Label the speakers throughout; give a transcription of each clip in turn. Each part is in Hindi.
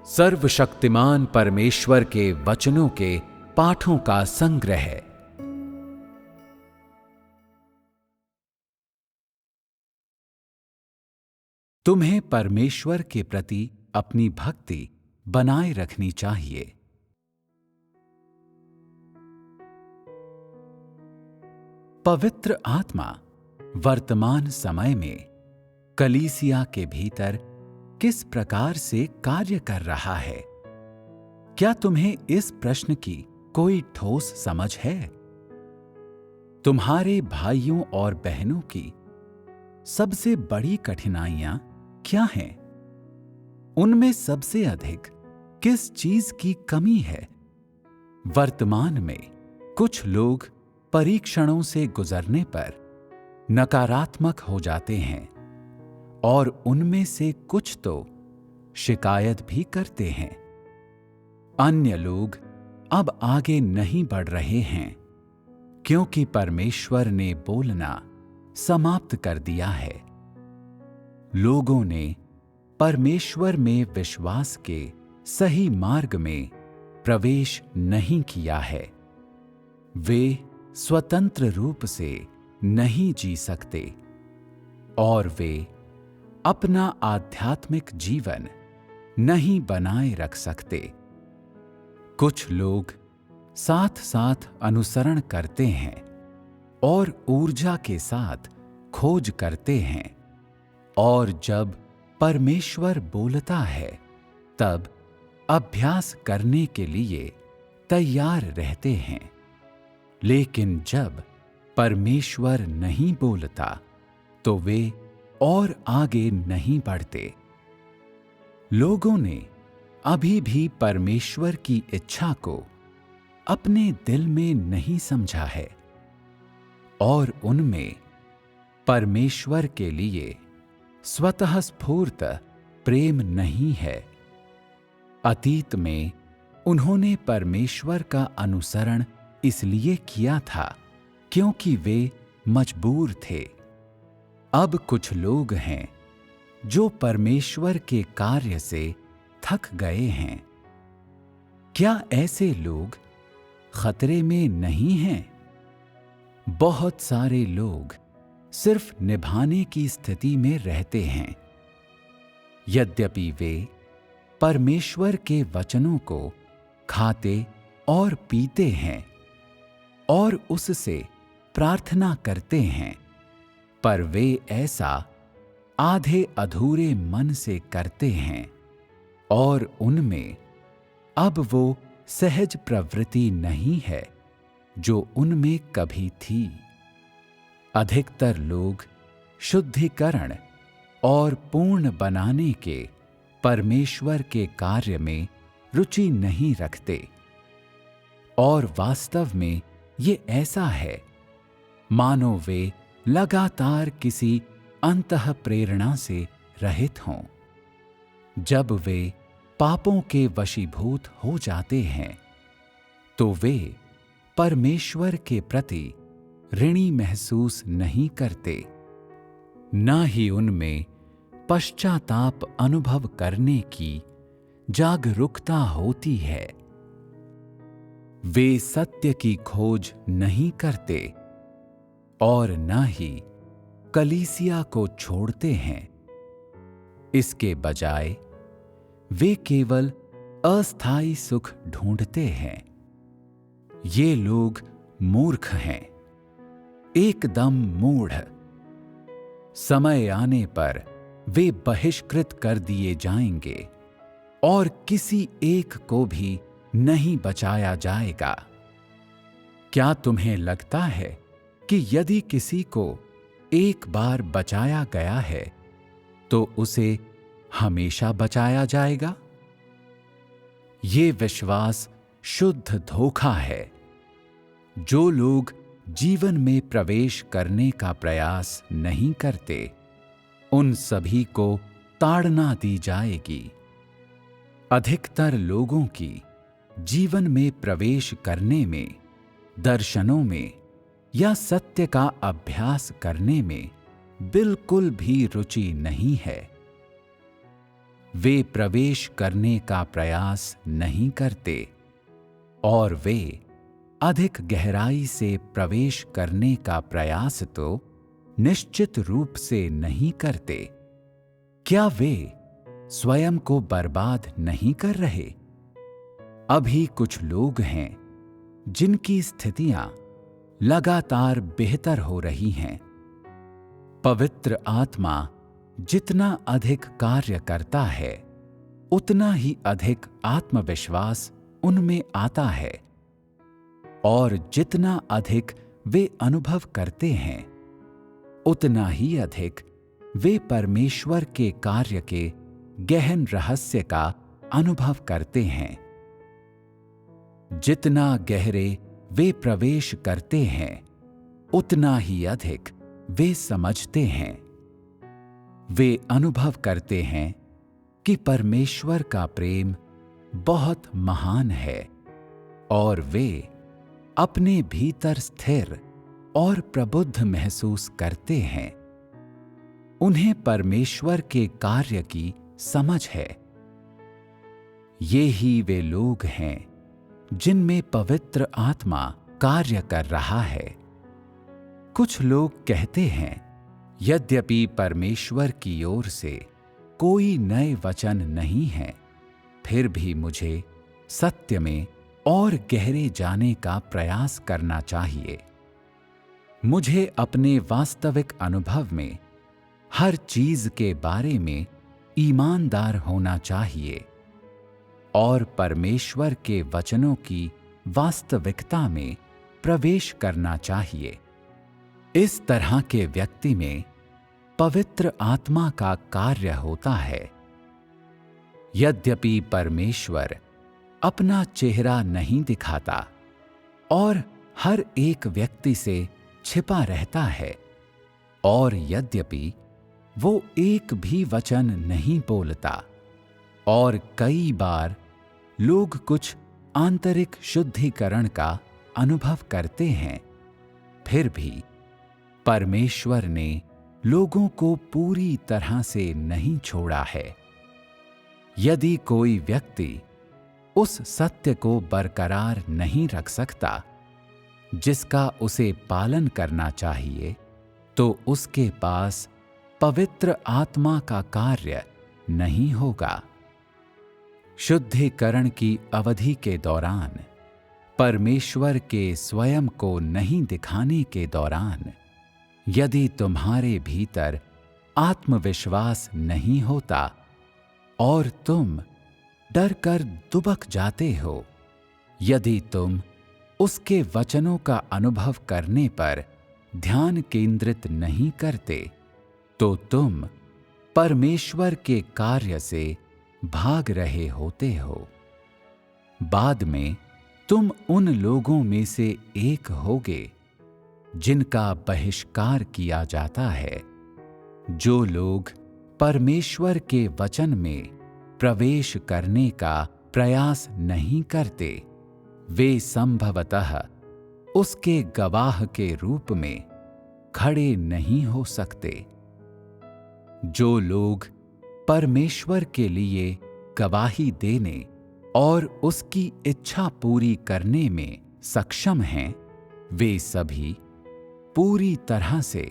Speaker 1: सर्वशक्तिमान परमेश्वर के वचनों के पाठों का संग्रह। तुम्हें परमेश्वर के प्रति अपनी भक्ति बनाए रखनी चाहिए। पवित्र आत्मा वर्तमान समय में कलीसिया के भीतर किस प्रकार से कार्य कर रहा है? क्या तुम्हें इस प्रश्न की कोई ठोस समझ है? तुम्हारे भाइयों और बहनों की सबसे बड़ी कठिनाइयां क्या हैं? उनमें सबसे अधिक किस चीज की कमी है? वर्तमान में कुछ लोग परीक्षणों से गुजरने पर नकारात्मक हो जाते हैं और उनमें से कुछ तो शिकायत भी करते हैं। अन्य लोग अब आगे नहीं बढ़ रहे हैं क्योंकि परमेश्वर ने बोलना समाप्त कर दिया है। लोगों ने परमेश्वर में विश्वास के सही मार्ग में प्रवेश नहीं किया है। वे स्वतंत्र रूप से नहीं जी सकते और वे अपना आध्यात्मिक जीवन नहीं बनाए रख सकते। कुछ लोग साथ साथ अनुसरण करते हैं और ऊर्जा के साथ खोज करते हैं, और जब परमेश्वर बोलता है तब अभ्यास करने के लिए तैयार रहते हैं। लेकिन जब परमेश्वर नहीं बोलता तो वे और आगे नहीं बढ़ते। लोगों ने अभी भी परमेश्वर की इच्छा को अपने दिल में नहीं समझा है और उनमें परमेश्वर के लिए स्वतः स्फूर्त प्रेम नहीं है। अतीत में उन्होंने परमेश्वर का अनुसरण इसलिए किया था क्योंकि वे मजबूर थे। अब कुछ लोग हैं जो परमेश्वर के कार्य से थक गए हैं। क्या ऐसे लोग खतरे में नहीं हैं? बहुत सारे लोग सिर्फ निभाने की स्थिति में रहते हैं। यद्यपि वे परमेश्वर के वचनों को खाते और पीते हैं और उससे प्रार्थना करते हैं, पर वे ऐसा आधे अधूरे मन से करते हैं और उनमें अब वो सहज प्रवृत्ति नहीं है जो उनमें कभी थी। अधिकतर लोग शुद्धिकरण और पूर्ण बनाने के परमेश्वर के कार्य में रुचि नहीं रखते, और वास्तव में ये ऐसा है मानो वे लगातार किसी अंतः प्रेरणा से रहित हों। जब वे पापों के वशीभूत हो जाते हैं तो वे परमेश्वर के प्रति ऋणी महसूस नहीं करते, न ही उनमें पश्चाताप अनुभव करने की जागरूकता होती है। वे सत्य की खोज नहीं करते और न ही कलीसिया को छोड़ते हैं। इसके बजाय वे केवल अस्थायी सुख ढूंढते हैं। ये लोग मूर्ख हैं, एकदम मूढ़। समय आने पर वे बहिष्कृत कर दिए जाएंगे और किसी एक को भी नहीं बचाया जाएगा। क्या तुम्हें लगता है कि यदि किसी को एक बार बचाया गया है तो उसे हमेशा बचाया जाएगा? ये विश्वास शुद्ध धोखा है। जो लोग जीवन में प्रवेश करने का प्रयास नहीं करते, उन सभी को ताड़ना दी जाएगी। अधिकतर लोगों की जीवन में प्रवेश करने में, दर्शनों में या सत्य का अभ्यास करने में बिल्कुल भी रुचि नहीं है। वे प्रवेश करने का प्रयास नहीं करते और वे अधिक गहराई से प्रवेश करने का प्रयास तो निश्चित रूप से नहीं करते। क्या वे स्वयं को बर्बाद नहीं कर रहे? अभी कुछ लोग हैं जिनकी स्थितियां लगातार बेहतर हो रही हैं। पवित्र आत्मा जितना अधिक कार्य करता है, उतना ही अधिक आत्मविश्वास उनमें आता है और जितना अधिक वे अनुभव करते हैं, उतना ही अधिक वे परमेश्वर के कार्य के गहन रहस्य का अनुभव करते हैं। जितना गहरे वे प्रवेश करते हैं, उतना ही अधिक वे समझते हैं। वे अनुभव करते हैं कि परमेश्वर का प्रेम बहुत महान है और वे अपने भीतर स्थिर और प्रबुद्ध महसूस करते हैं। उन्हें परमेश्वर के कार्य की समझ है। ये ही वे लोग हैं जिनमें पवित्र आत्मा कार्य कर रहा है। कुछ लोग कहते हैं, यद्यपि परमेश्वर की ओर से कोई नए वचन नहीं है, फिर भी मुझे सत्य में और गहरे जाने का प्रयास करना चाहिए। मुझे अपने वास्तविक अनुभव में हर चीज के बारे में ईमानदार होना चाहिए और परमेश्वर के वचनों की वास्तविकता में प्रवेश करना चाहिए। इस तरह के व्यक्ति में पवित्र आत्मा का कार्य होता है। यद्यपि परमेश्वर अपना चेहरा नहीं दिखाता और हर एक व्यक्ति से छिपा रहता है, और यद्यपि वो एक भी वचन नहीं बोलता और कई बार लोग कुछ आंतरिक शुद्धिकरण का अनुभव करते हैं, फिर भी परमेश्वर ने लोगों को पूरी तरह से नहीं छोड़ा है। यदि कोई व्यक्ति उस सत्य को बरकरार नहीं रख सकता जिसका उसे पालन करना चाहिए, तो उसके पास पवित्र आत्मा का कार्य नहीं होगा। शुद्धिकरण की अवधि के दौरान, परमेश्वर के स्वयं को नहीं दिखाने के दौरान, यदि तुम्हारे भीतर आत्मविश्वास नहीं होता और तुम डर कर दुबक जाते हो, यदि तुम उसके वचनों का अनुभव करने पर ध्यान केंद्रित नहीं करते, तो तुम परमेश्वर के कार्य से भाग रहे होते हो। बाद में तुम उन लोगों में से एक होगे जिनका बहिष्कार किया जाता है। जो लोग परमेश्वर के वचन में प्रवेश करने का प्रयास नहीं करते, वे संभवतः उसके गवाह के रूप में खड़े नहीं हो सकते। जो लोग परमेश्वर के लिए गवाही देने और उसकी इच्छा पूरी करने में सक्षम हैं, वे सभी पूरी तरह से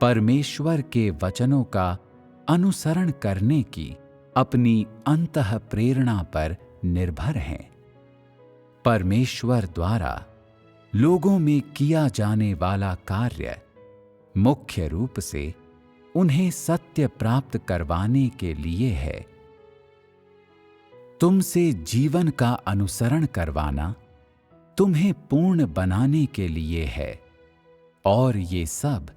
Speaker 1: परमेश्वर के वचनों का अनुसरण करने की अपनी अंतः प्रेरणा पर निर्भर हैं। परमेश्वर द्वारा लोगों में किया जाने वाला कार्य मुख्य रूप से उन्हें सत्य प्राप्त करवाने के लिए है। तुमसे जीवन का अनुसरण करवाना तुम्हें पूर्ण बनाने के लिए है, और ये सब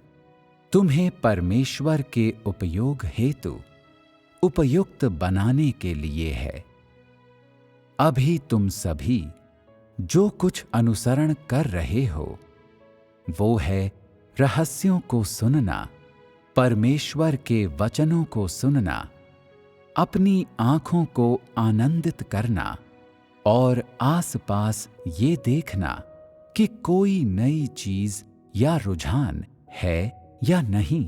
Speaker 1: तुम्हें परमेश्वर के उपयोग हेतु उपयुक्त बनाने के लिए है। अभी तुम सभी जो कुछ अनुसरण कर रहे हो, वो है रहस्यों को सुनना, परमेश्वर के वचनों को सुनना, अपनी आंखों को आनंदित करना और आसपास ये देखना कि कोई नई चीज या रुझान है या नहीं,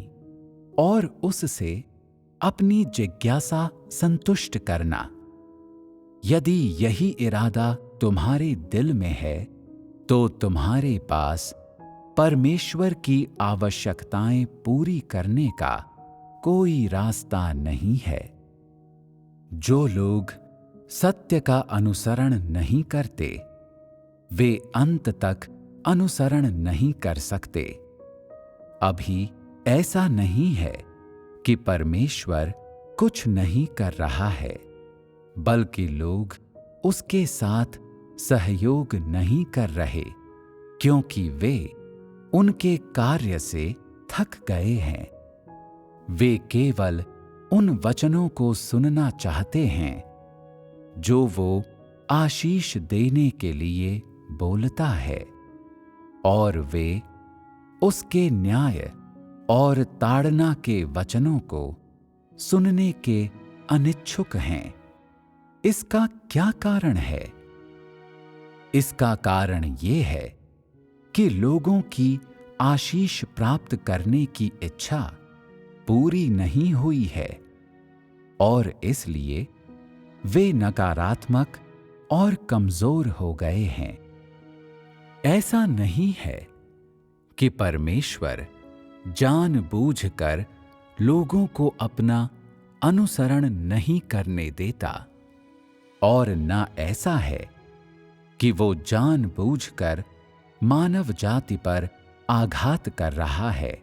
Speaker 1: और उससे अपनी जिज्ञासा संतुष्ट करना। यदि यही इरादा तुम्हारे दिल में है, तो तुम्हारे पास परमेश्वर की आवश्यकताएं पूरी करने का कोई रास्ता नहीं है। जो लोग सत्य का अनुसरण नहीं करते, वे अंत तक अनुसरण नहीं कर सकते। अभी ऐसा नहीं है कि परमेश्वर कुछ नहीं कर रहा है, बल्कि लोग उसके साथ सहयोग नहीं कर रहे, क्योंकि वे उनके कार्य से थक गए हैं। वे केवल उन वचनों को सुनना चाहते हैं जो वो आशीष देने के लिए बोलता है, और वे उसके न्याय और ताड़ना के वचनों को सुनने के अनिच्छुक हैं। इसका क्या कारण है? इसका कारण ये है कि लोगों की आशीष प्राप्त करने की इच्छा पूरी नहीं हुई है, और इसलिए वे नकारात्मक और कमजोर हो गए हैं। ऐसा नहीं है कि परमेश्वर जानबूझकर लोगों को अपना अनुसरण नहीं करने देता, और न ऐसा है कि वो जानबूझकर मानव जाति पर आघात कर रहा है।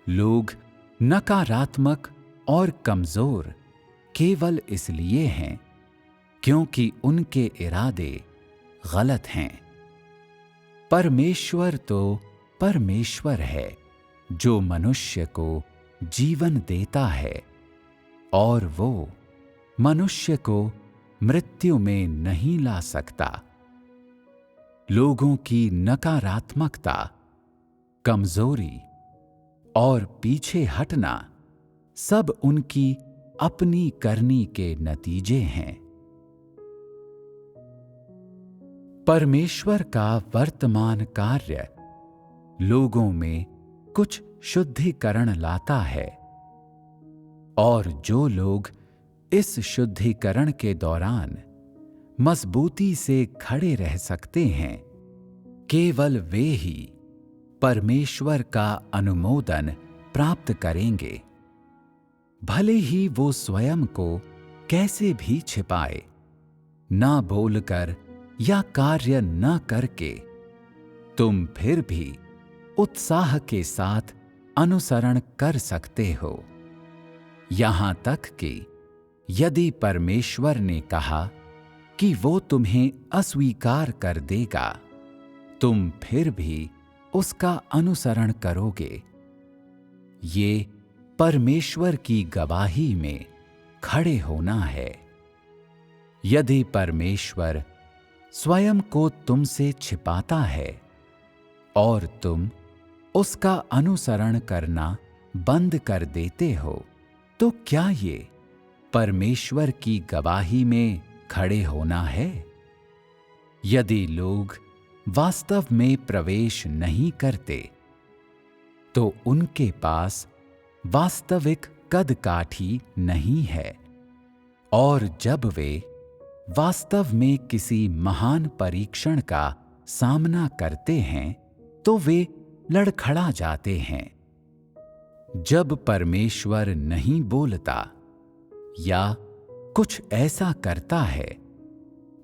Speaker 1: लोग नकारात्मक और कमजोर केवल इसलिए हैं क्योंकि उनके इरादे गलत हैं। परमेश्वर तो परमेश्वर है जो मनुष्य को जीवन देता है, और वो मनुष्य को मृत्यु में नहीं ला सकता। लोगों की नकारात्मकता, कमजोरी और पीछे हटना सब उनकी अपनी करनी के नतीजे हैं। परमेश्वर का वर्तमान कार्य लोगों में कुछ शुद्धिकरण लाता है, और जो लोग इस शुद्धिकरण के दौरान मजबूती से खड़े रह सकते हैं, केवल वे ही परमेश्वर का अनुमोदन प्राप्त करेंगे। भले ही वो स्वयं को कैसे भी छिपाए, ना बोलकर या कार्य न करके, तुम फिर भी उत्साह के साथ अनुसरण कर सकते हो। यहां तक कि यदि परमेश्वर ने कहा कि वो तुम्हें अस्वीकार कर देगा, तुम फिर भी उसका अनुसरण करोगे। ये परमेश्वर की गवाही में खड़े होना है। यदि परमेश्वर स्वयं को तुमसे छिपाता है और तुम उसका अनुसरण करना बंद कर देते हो, तो क्या ये परमेश्वर की गवाही में खड़े होना है? यदि लोग वास्तव में प्रवेश नहीं करते, तो उनके पास वास्तविक कद-काठी नहीं है, और जब वे वास्तव में किसी महान परीक्षण का सामना करते हैं, तो वे लड़खड़ा जाते हैं। जब परमेश्वर नहीं बोलता या कुछ ऐसा करता है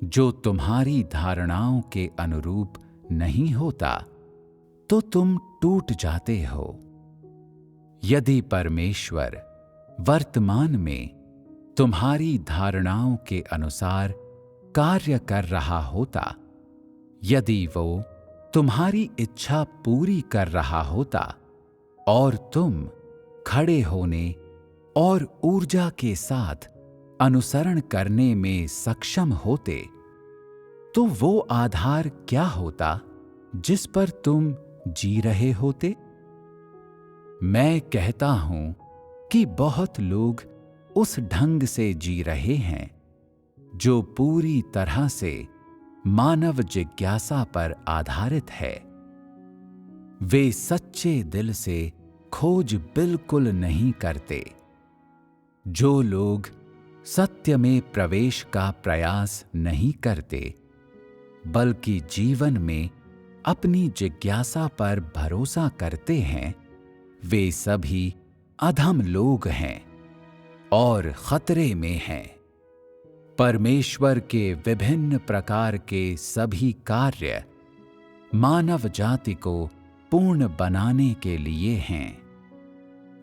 Speaker 1: जो तुम्हारी धारणाओं के अनुरूप नहीं होता, तो तुम टूट जाते हो। यदि परमेश्वर वर्तमान में तुम्हारी धारणाओं के अनुसार कार्य कर रहा होता, यदि वो तुम्हारी इच्छा पूरी कर रहा होता और तुम खड़े होने और ऊर्जा के साथ अनुसरण करने में सक्षम होते, तो वो आधार क्या होता जिस पर तुम जी रहे होते? मैं कहता हूं कि बहुत लोग उस ढंग से जी रहे हैं जो पूरी तरह से मानव जिज्ञासा पर आधारित है। वे सच्चे दिल से खोज बिल्कुल नहीं करते, जो लोग सत्य में प्रवेश का प्रयास नहीं करते, बल्कि जीवन में अपनी जिज्ञासा पर भरोसा करते हैं, वे सभी अधम लोग हैं और खतरे में हैं। परमेश्वर के विभिन्न प्रकार के सभी कार्य मानव जाति को पूर्ण बनाने के लिए हैं।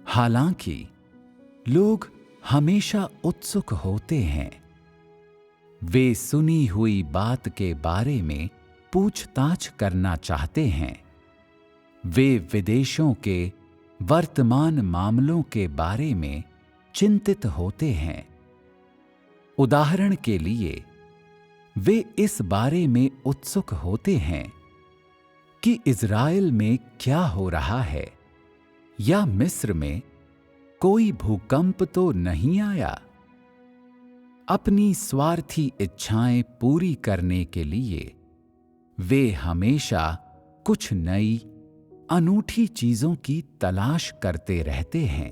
Speaker 1: हालांकि लोग हमेशा उत्सुक होते हैं। वे सुनी हुई बात के बारे में पूछताछ करना चाहते हैं। वे विदेशों के वर्तमान मामलों के बारे में चिंतित होते हैं। उदाहरण के लिए, वे इस बारे में उत्सुक होते हैं कि इज़राइल में क्या हो रहा है, या मिस्र में कोई भूकंप तो नहीं आया। अपनी स्वार्थी इच्छाएं पूरी करने के लिए वे हमेशा कुछ नई, अनूठी चीजों की तलाश करते रहते हैं।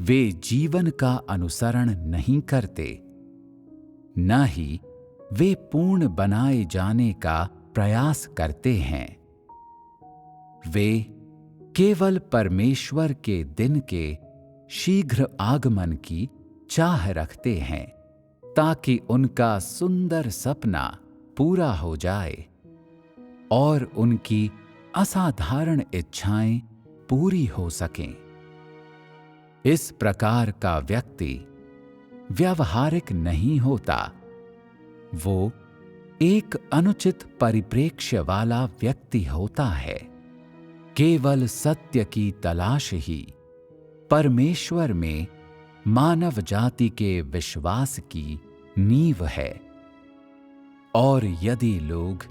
Speaker 1: वे जीवन का अनुसरण नहीं करते, न ही वे पूर्ण बनाए जाने का प्रयास करते हैं। वे केवल परमेश्वर के दिन के शीघ्र आगमन की चाह रखते हैं, ताकि उनका सुंदर सपना पूरा हो जाए और उनकी असाधारण इच्छाएं पूरी हो सकें। इस प्रकार का व्यक्ति व्यावहारिक नहीं होता। वो एक अनुचित परिप्रेक्ष्य वाला व्यक्ति होता है। केवल सत्य की तलाश ही परमेश्वर में मानव जाति के विश्वास की नींव है। और यदि लोग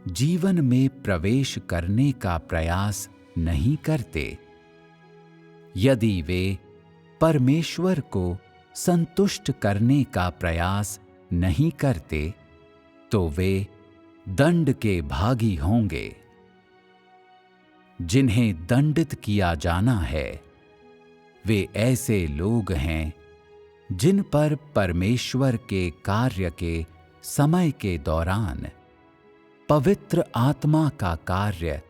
Speaker 1: जीवन में प्रवेश करने का प्रयास नहीं करते, यदि वे परमेश्वर को संतुष्ट करने का प्रयास नहीं करते, तो वे दंड के भागी होंगे। जिन्हें दंडित किया जाना है, वे ऐसे लोग हैं जिन पर परमेश्वर के कार्य के समय के दौरान पवित्र आत्मा का कार्य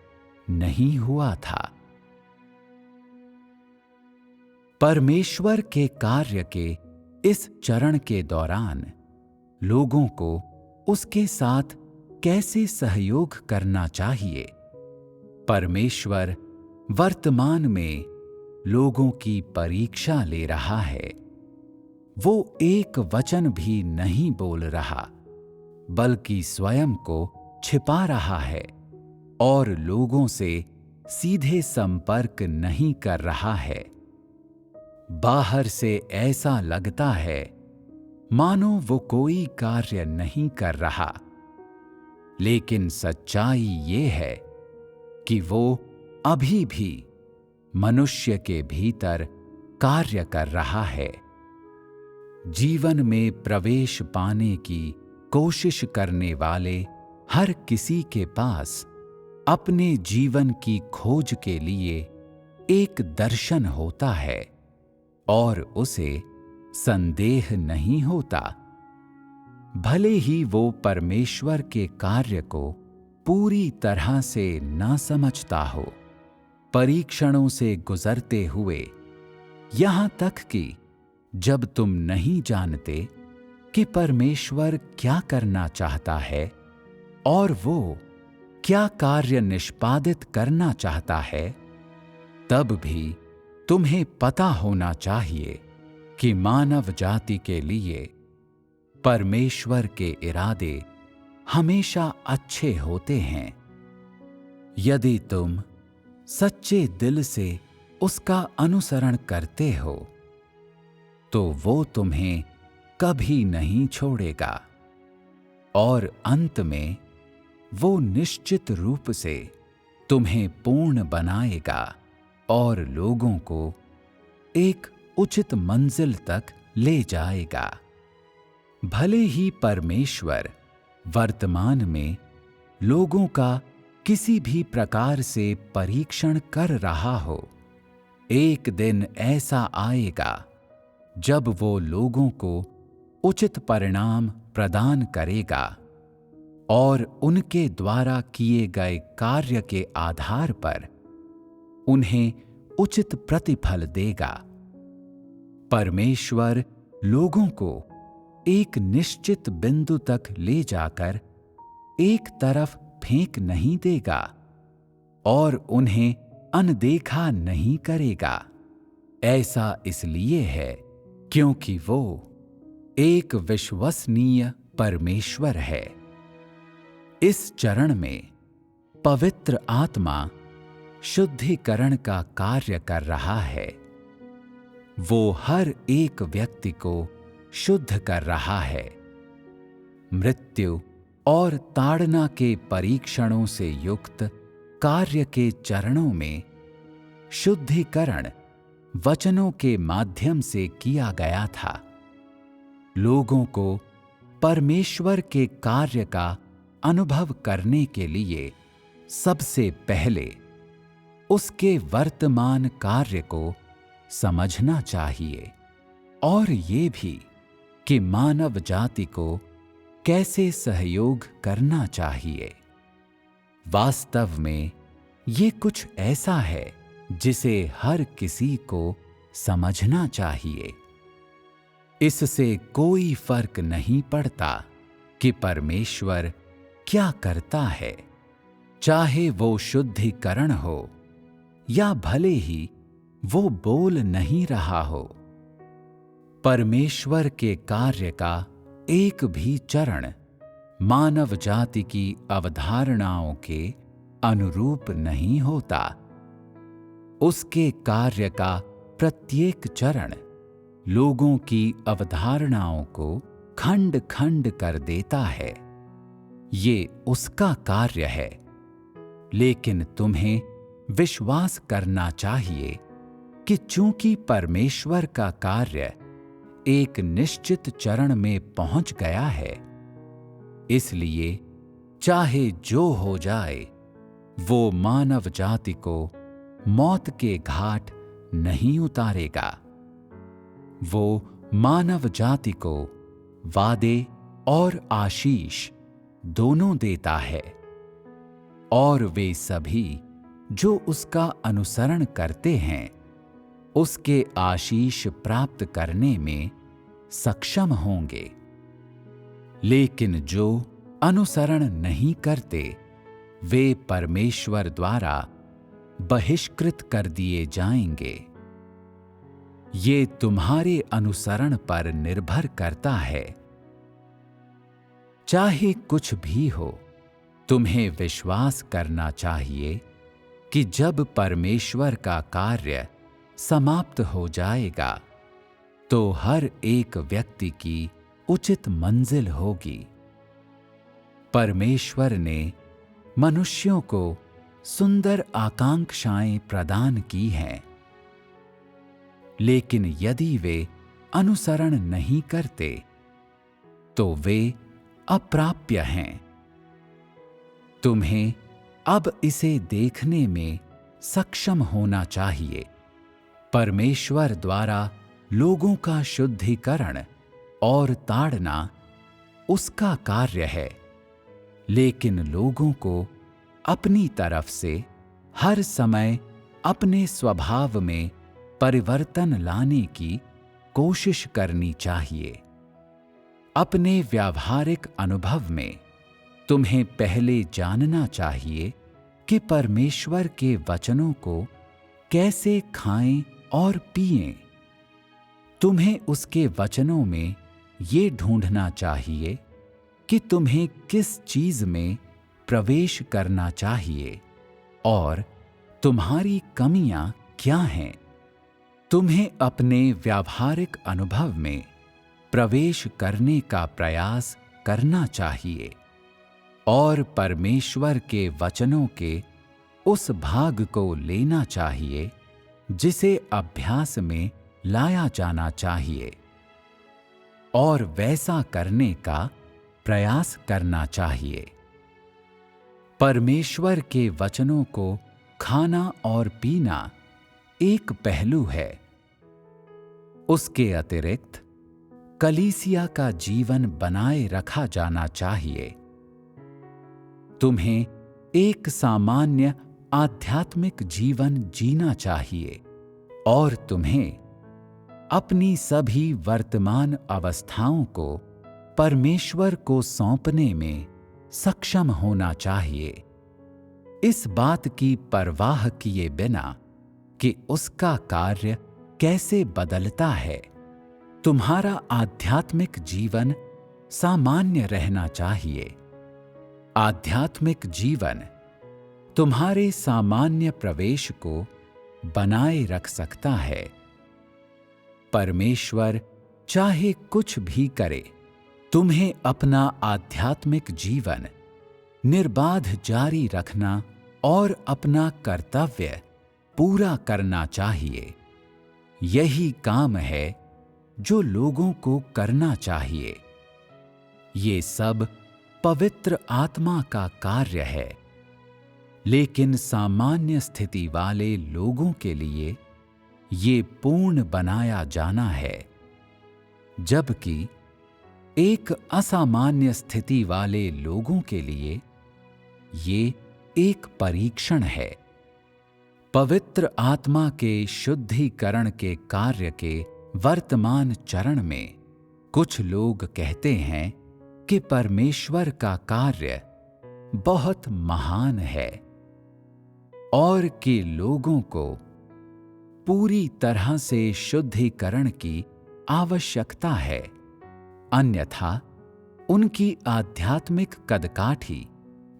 Speaker 1: नहीं हुआ था। परमेश्वर के कार्य के इस चरण के दौरान लोगों को उसके साथ कैसे सहयोग करना चाहिए? परमेश्वर वर्तमान में लोगों की परीक्षा ले रहा है। वो एक वचन भी नहीं बोल रहा, बल्कि स्वयं को छिपा रहा है और लोगों से सीधे संपर्क नहीं कर रहा है। बाहर से ऐसा लगता है मानो वो कोई कार्य नहीं कर रहा, लेकिन सच्चाई ये है कि वो अभी भी मनुष्य के भीतर कार्य कर रहा है। जीवन में प्रवेश पाने की कोशिश करने वाले हर किसी के पास अपने जीवन की खोज के लिए एक दर्शन होता है और उसे संदेह नहीं होता। भले ही वो परमेश्वर के कार्य को पूरी तरह से न समझता हो, परीक्षणों से गुजरते हुए, यहां तक कि जब तुम नहीं जानते कि परमेश्वर क्या करना चाहता है और वो क्या कार्य निष्पादित करना चाहता है, तब भी तुम्हें पता होना चाहिए कि मानव जाति के लिए परमेश्वर के इरादे हमेशा अच्छे होते हैं। यदि तुम सच्चे दिल से उसका अनुसरण करते हो, तो वो तुम्हें कभी नहीं छोड़ेगा और अंत में वो निश्चित रूप से तुम्हें पूर्ण बनाएगा और लोगों को एक उचित मंजिल तक ले जाएगा। भले ही परमेश्वर वर्तमान में लोगों का किसी भी प्रकार से परीक्षण कर रहा हो, एक दिन ऐसा आएगा जब वो लोगों को उचित परिणाम प्रदान करेगा और उनके द्वारा किए गए कार्य के आधार पर उन्हें उचित प्रतिफल देगा। परमेश्वर लोगों को एक निश्चित बिंदु तक ले जाकर एक तरफ फेंक नहीं देगा और उन्हें अनदेखा नहीं करेगा। ऐसा इसलिए है क्योंकि वो एक विश्वसनीय परमेश्वर है। इस चरण में पवित्र आत्मा शुद्धिकरण का कार्य कर रहा है। वो हर एक व्यक्ति को शुद्ध कर रहा है। मृत्यु और ताड़ना के परीक्षणों से युक्त कार्य के चरणों में शुद्धिकरण वचनों के माध्यम से किया गया था। लोगों को परमेश्वर के कार्य का अनुभव करने के लिए सबसे पहले उसके वर्तमान कार्य को समझना चाहिए और ये भी कि मानव जाति को कैसे सहयोग करना चाहिए। वास्तव में ये कुछ ऐसा है जिसे हर किसी को समझना चाहिए। इससे कोई फर्क नहीं पड़ता कि परमेश्वर क्या करता है, चाहे वो शुद्धिकरण हो या भले ही वो बोल नहीं रहा हो। परमेश्वर के कार्य का एक भी चरण मानव जाति की अवधारणाओं के अनुरूप नहीं होता। उसके कार्य का प्रत्येक चरण लोगों की अवधारणाओं को खंड खंड कर देता है। ये उसका कार्य है, लेकिन तुम्हें विश्वास करना चाहिए कि चूंकि परमेश्वर का कार्य एक निश्चित चरण में पहुंच गया है, इसलिए चाहे जो हो जाए वो मानव जाति को मौत के घाट नहीं उतारेगा। वो मानव जाति को वादे और आशीष दोनों देता है और वे सभी जो उसका अनुसरण करते हैं उसके आशीष प्राप्त करने में सक्षम होंगे। लेकिन जो अनुसरण नहीं करते वे परमेश्वर द्वारा बहिष्कृत कर दिए जाएंगे। ये तुम्हारे अनुसरण पर निर्भर करता है। चाहे कुछ भी हो, तुम्हें विश्वास करना चाहिए कि जब परमेश्वर का कार्य समाप्त हो जाएगा तो हर एक व्यक्ति की उचित मंजिल होगी। परमेश्वर ने मनुष्यों को सुंदर आकांक्षाएं प्रदान की हैं, लेकिन यदि वे अनुसरण नहीं करते तो वे अप्राप्य हैं। तुम्हें अब इसे देखने में सक्षम होना चाहिए। परमेश्वर द्वारा लोगों का शुद्धिकरण और ताड़ना उसका कार्य है, लेकिन लोगों को अपनी तरफ से हर समय अपने स्वभाव में परिवर्तन लाने की कोशिश करनी चाहिए। अपने व्यावहारिक अनुभव में तुम्हें पहले जानना चाहिए कि परमेश्वर के वचनों को कैसे खाएं और पिएं। तुम्हें उसके वचनों में ये ढूंढना चाहिए कि तुम्हें किस चीज में प्रवेश करना चाहिए और तुम्हारी कमियां क्या हैं। तुम्हें अपने व्यावहारिक अनुभव में प्रवेश करने का प्रयास करना चाहिए और परमेश्वर के वचनों के उस भाग को लेना चाहिए जिसे अभ्यास में लाया जाना चाहिए और वैसा करने का प्रयास करना चाहिए। परमेश्वर के वचनों को खाना और पीना एक पहलू है। उसके अतिरिक्त कलीसिया का जीवन बनाए रखा जाना चाहिए। तुम्हें एक सामान्य आध्यात्मिक जीवन जीना चाहिए और तुम्हें अपनी सभी वर्तमान अवस्थाओं को परमेश्वर को सौंपने में सक्षम होना चाहिए, इस बात की परवाह किए बिना कि उसका कार्य कैसे बदलता है। तुम्हारा आध्यात्मिक जीवन सामान्य रहना चाहिए। आध्यात्मिक जीवन तुम्हारे सामान्य प्रवेश को बनाए रख सकता है। परमेश्वर चाहे कुछ भी करे, तुम्हें अपना आध्यात्मिक जीवन निर्बाध जारी रखना और अपना कर्तव्य पूरा करना चाहिए। यही काम है जो लोगों को करना चाहिए। ये सब पवित्र आत्मा का कार्य है, लेकिन सामान्य स्थिति वाले लोगों के लिए ये पूर्ण बनाया जाना है, जबकि एक असामान्य स्थिति वाले लोगों के लिए ये एक परीक्षण है। पवित्र आत्मा के शुद्धिकरण के कार्य के वर्तमान चरण में कुछ लोग कहते हैं कि परमेश्वर का कार्य बहुत महान है और कि लोगों को पूरी तरह से शुद्धिकरण की आवश्यकता है, अन्यथा उनकी आध्यात्मिक कदकाठी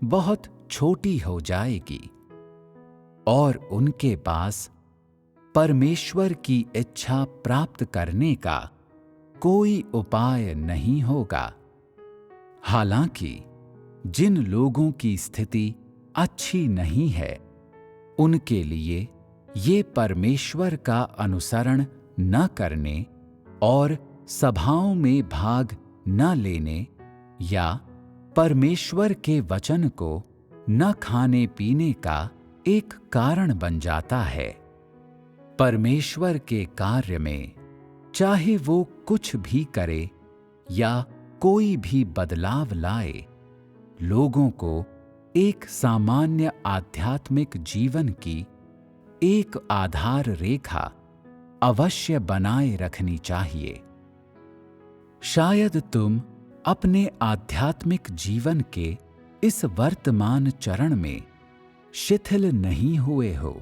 Speaker 1: बहुत छोटी हो जाएगी और उनके पास परमेश्वर की इच्छा प्राप्त करने का कोई उपाय नहीं होगा। हालांकि जिन लोगों की स्थिति अच्छी नहीं है, उनके लिए ये परमेश्वर का अनुसरण न करने और सभाओं में भाग न लेने या परमेश्वर के वचन को न खाने पीने का एक कारण बन जाता है। परमेश्वर के कार्य में चाहे वो कुछ भी करे या कोई भी बदलाव लाए, लोगों को एक सामान्य आध्यात्मिक जीवन की एक आधार रेखा अवश्य बनाए रखनी चाहिए। शायद तुम अपने आध्यात्मिक जीवन के इस वर्तमान चरण में शिथिल नहीं हुए हो,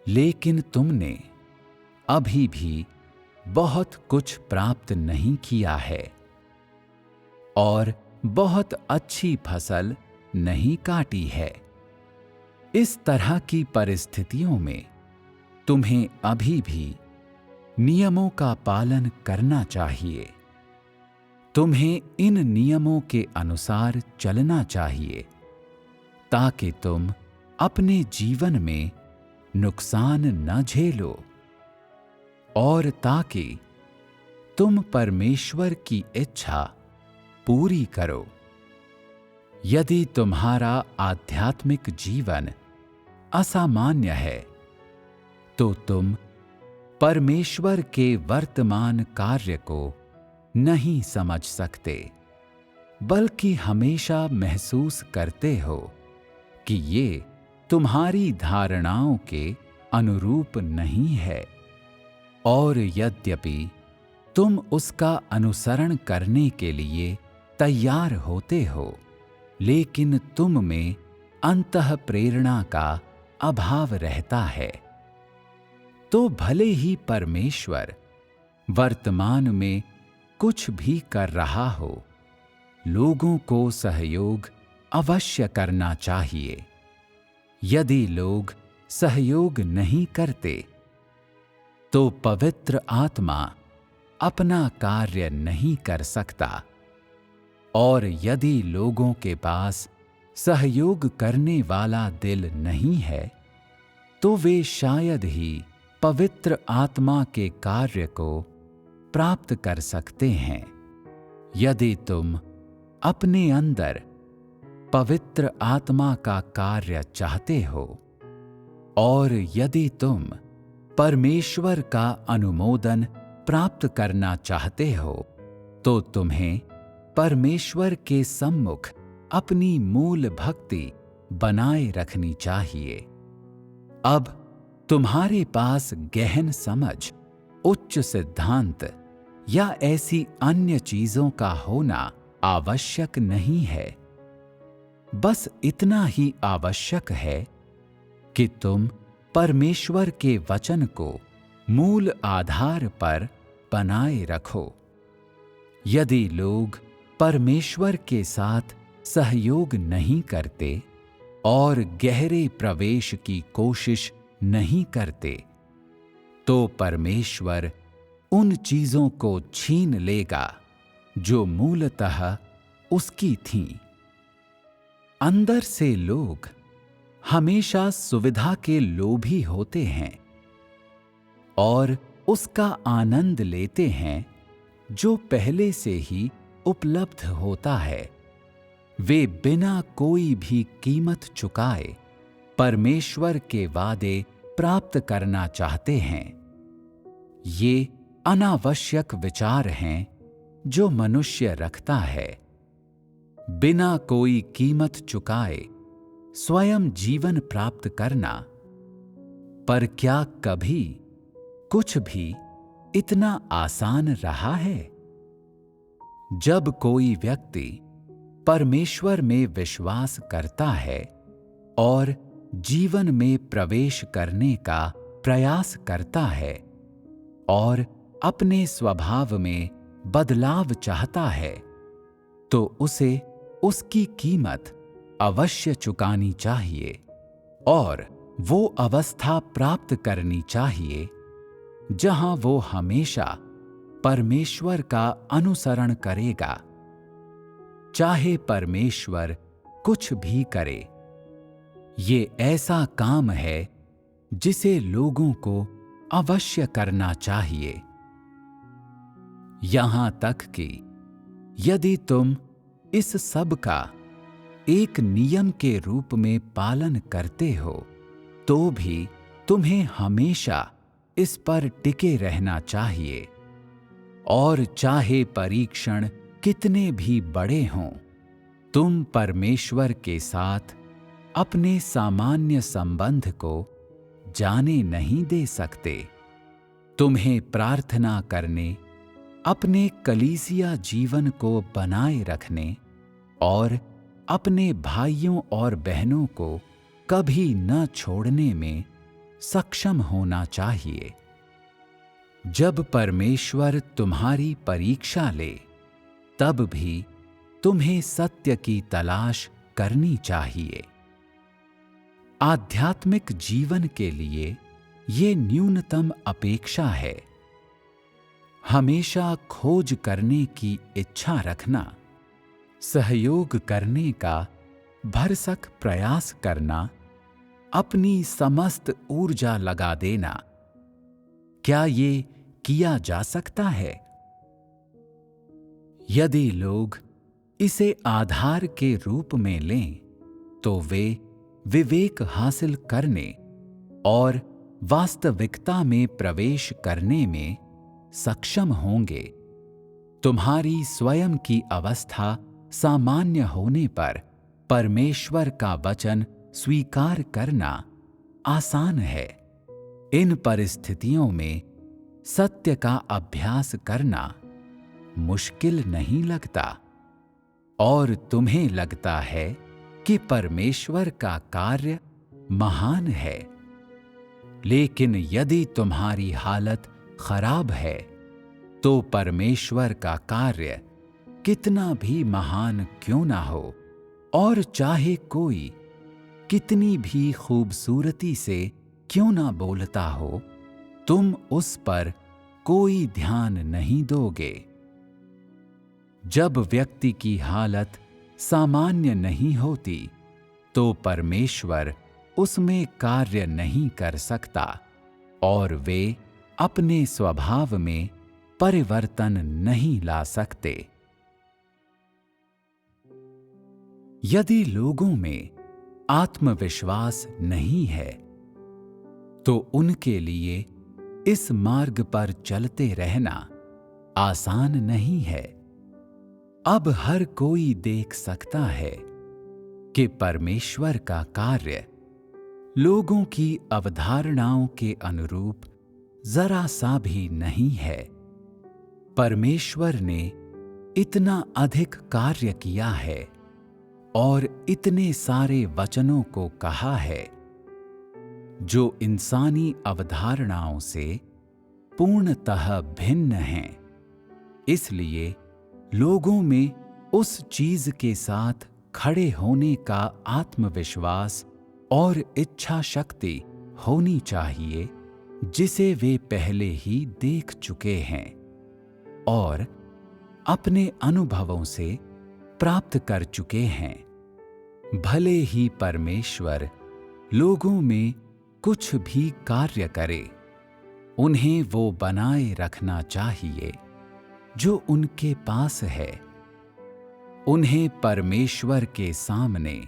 Speaker 1: लेकिन तुमने अभी भी बहुत कुछ प्राप्त नहीं किया है और बहुत अच्छी फसल नहीं काटी है। इस तरह की परिस्थितियों में तुम्हें अभी भी नियमों का पालन करना चाहिए। तुम्हें इन नियमों के अनुसार चलना चाहिए ताकि तुम अपने जीवन में नुकसान न झेलो और ताकि तुम परमेश्वर की इच्छा पूरी करो। यदि तुम्हारा आध्यात्मिक जीवन असामान्य है, तो तुम परमेश्वर के वर्तमान कार्य को नहीं समझ सकते, बल्कि हमेशा महसूस करते हो कि ये तुम्हारी धारणाओं के अनुरूप नहीं है। और यद्यपि तुम उसका अनुसरण करने के लिए तैयार होते हो, लेकिन तुम में अंतः प्रेरणा का अभाव रहता है। तो भले ही परमेश्वर वर्तमान में कुछ भी कर रहा हो, लोगों को सहयोग अवश्य करना चाहिए। यदि लोग सहयोग नहीं करते, तो पवित्र आत्मा अपना कार्य नहीं कर सकता, और यदि लोगों के पास सहयोग करने वाला दिल नहीं है, तो वे शायद ही पवित्र आत्मा के कार्य को प्राप्त कर सकते हैं। यदि तुम अपने अंदर पवित्र आत्मा का कार्य चाहते हो, और यदि तुम परमेश्वर का अनुमोदन प्राप्त करना चाहते हो तो तुम्हें परमेश्वर के सम्मुख अपनी मूल भक्ति बनाए रखनी चाहिए। अब तुम्हारे पास गहन समझ, उच्च सिद्धांत या ऐसी अन्य चीजों का होना आवश्यक नहीं है। बस इतना ही आवश्यक है कि तुम परमेश्वर के वचन को मूल आधार पर बनाए रखो। यदि लोग परमेश्वर के साथ सहयोग नहीं करते और गहरे प्रवेश की कोशिश नहीं करते, तो परमेश्वर उन चीजों को छीन लेगा जो मूलतः उसकी थीं। अंदर से लोग हमेशा सुविधा के लोभी होते हैं और उसका आनंद लेते हैं जो पहले से ही उपलब्ध होता है। वे बिना कोई भी कीमत चुकाए परमेश्वर के वादे प्राप्त करना चाहते हैं। ये अनावश्यक विचार हैं जो मनुष्य रखता है। बिना कोई कीमत चुकाए स्वयं जीवन प्राप्त करना, पर क्या कभी कुछ भी इतना आसान रहा है? जब कोई व्यक्ति परमेश्वर में विश्वास करता है और जीवन में प्रवेश करने का प्रयास करता है और अपने स्वभाव में बदलाव चाहता है, तो उसे उसकी कीमत अवश्य चुकानी चाहिए और वो अवस्था प्राप्त करनी चाहिए जहां वो हमेशा परमेश्वर का अनुसरण करेगा, चाहे परमेश्वर कुछ भी करे। ये ऐसा काम है जिसे लोगों को अवश्य करना चाहिए। यहां तक कि यदि तुम इस सब का एक नियम के रूप में पालन करते हो, तो भी तुम्हें हमेशा इस पर टिके रहना चाहिए। और चाहे परीक्षण कितने भी बड़े हों, तुम परमेश्वर के साथ अपने सामान्य संबंध को जाने नहीं दे सकते। तुम्हें प्रार्थना करने, अपने कलीसिया जीवन को बनाए रखने और अपने भाइयों और बहनों को कभी न छोड़ने में सक्षम होना चाहिए। जब परमेश्वर तुम्हारी परीक्षा ले, तब भी तुम्हें सत्य की तलाश करनी चाहिए। आध्यात्मिक जीवन के लिए ये न्यूनतम अपेक्षा है। हमेशा खोज करने की इच्छा रखना, सहयोग करने का भरसक प्रयास करना, अपनी समस्त ऊर्जा लगा देना, क्या ये किया जा सकता है? यदि लोग इसे आधार के रूप में लें, तो वे विवेक हासिल करने और वास्तविकता में प्रवेश करने में सक्षम होंगे। तुम्हारी स्वयं की अवस्था सामान्य होने पर परमेश्वर का वचन स्वीकार करना आसान है। इन परिस्थितियों में सत्य का अभ्यास करना मुश्किल नहीं लगता और तुम्हें लगता है कि परमेश्वर का कार्य महान है। लेकिन यदि तुम्हारी हालत खराब है, तो परमेश्वर का कार्य कितना भी महान क्यों ना हो, और चाहे कोई कितनी भी खूबसूरती से क्यों ना बोलता हो, तुम उस पर कोई ध्यान नहीं दोगे। जब व्यक्ति की हालत सामान्य नहीं होती, तो परमेश्वर उसमें कार्य नहीं कर सकता और वे अपने स्वभाव में परिवर्तन नहीं ला सकते। यदि लोगों में आत्मविश्वास नहीं है, तो उनके लिए इस मार्ग पर चलते रहना आसान नहीं है। अब हर कोई देख सकता है कि परमेश्वर का कार्य लोगों की अवधारणाओं के अनुरूप जरा सा भी नहीं है। परमेश्वर ने इतना अधिक कार्य किया है और इतने सारे वचनों को कहा है जो इंसानी अवधारणाओं से पूर्णतः भिन्न हैं। इसलिए लोगों में उस चीज के साथ खड़े होने का आत्मविश्वास और इच्छा शक्ति होनी चाहिए जिसे वे पहले ही देख चुके हैं और अपने अनुभवों से प्राप्त कर चुके हैं। भले ही परमेश्वर लोगों में कुछ भी कार्य करे, उन्हें वो बनाए रखना चाहिए जो उनके पास है। उन्हें परमेश्वर के सामने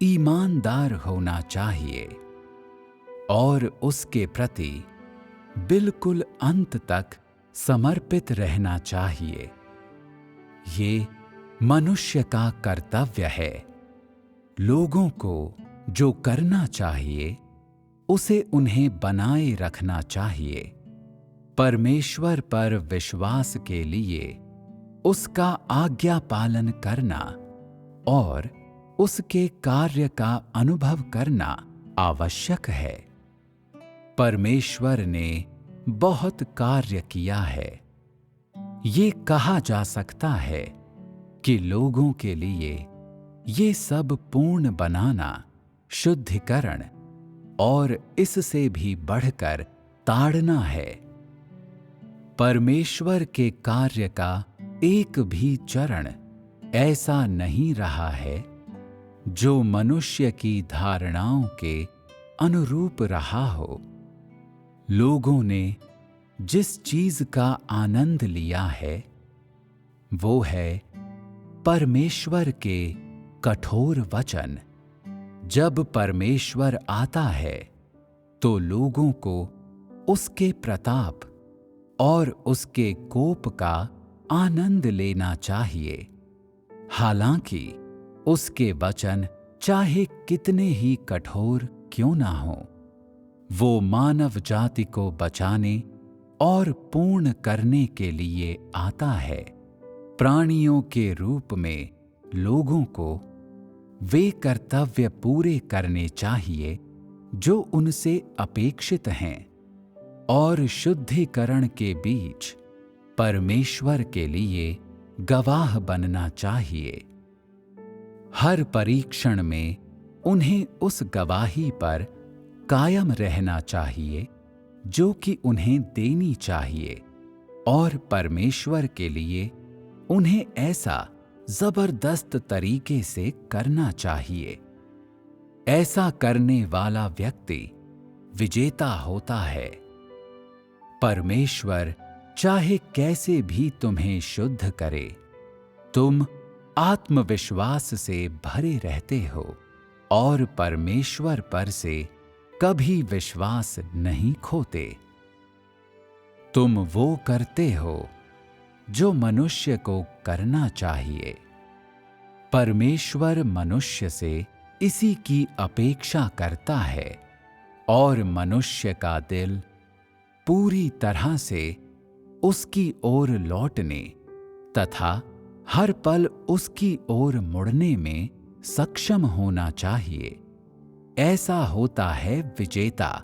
Speaker 1: ईमानदार होना चाहिए और उसके प्रति बिल्कुल अंत तक समर्पित रहना चाहिए। ये मनुष्य का कर्तव्य है। लोगों को जो करना चाहिए उसे उन्हें बनाए रखना चाहिए। परमेश्वर पर विश्वास के लिए उसका आज्ञा पालन करना और उसके कार्य का अनुभव करना आवश्यक है। परमेश्वर ने बहुत कार्य किया है। ये कहा जा सकता है कि लोगों के लिए ये सब पूर्ण बनाना, शुद्धिकरण और इससे भी बढ़कर ताड़ना है। परमेश्वर के कार्य का एक भी चरण ऐसा नहीं रहा है जो मनुष्य की धारणाओं के अनुरूप रहा हो। लोगों ने जिस चीज का आनंद लिया है वो है परमेश्वर के कठोर वचन। जब परमेश्वर आता है तो लोगों को उसके प्रताप और उसके कोप का आनंद लेना चाहिए। हालांकि उसके वचन चाहे कितने ही कठोर क्यों ना हो, वो मानव जाति को बचाने और पूर्ण करने के लिए आता है। प्राणियों के रूप में लोगों को वे कर्तव्य पूरे करने चाहिए जो उनसे अपेक्षित हैं और शुद्धिकरण के बीच परमेश्वर के लिए गवाह बनना चाहिए। हर परीक्षण में उन्हें उस गवाही पर कायम रहना चाहिए जो कि उन्हें देनी चाहिए और परमेश्वर के लिए उन्हें ऐसा जबरदस्त तरीके से करना चाहिए। ऐसा करने वाला व्यक्ति विजेता होता है। परमेश्वर चाहे कैसे भी तुम्हें शुद्ध करे, तुम आत्मविश्वास से भरे रहते हो और परमेश्वर पर से कभी विश्वास नहीं खोते। तुम वो करते हो जो मनुष्य को करना चाहिए। परमेश्वर मनुष्य से इसी की अपेक्षा करता है और मनुष्य का दिल पूरी तरह से उसकी ओर लौटने तथा हर पल उसकी ओर मुड़ने में सक्षम होना चाहिए। ऐसा होता है विजेता।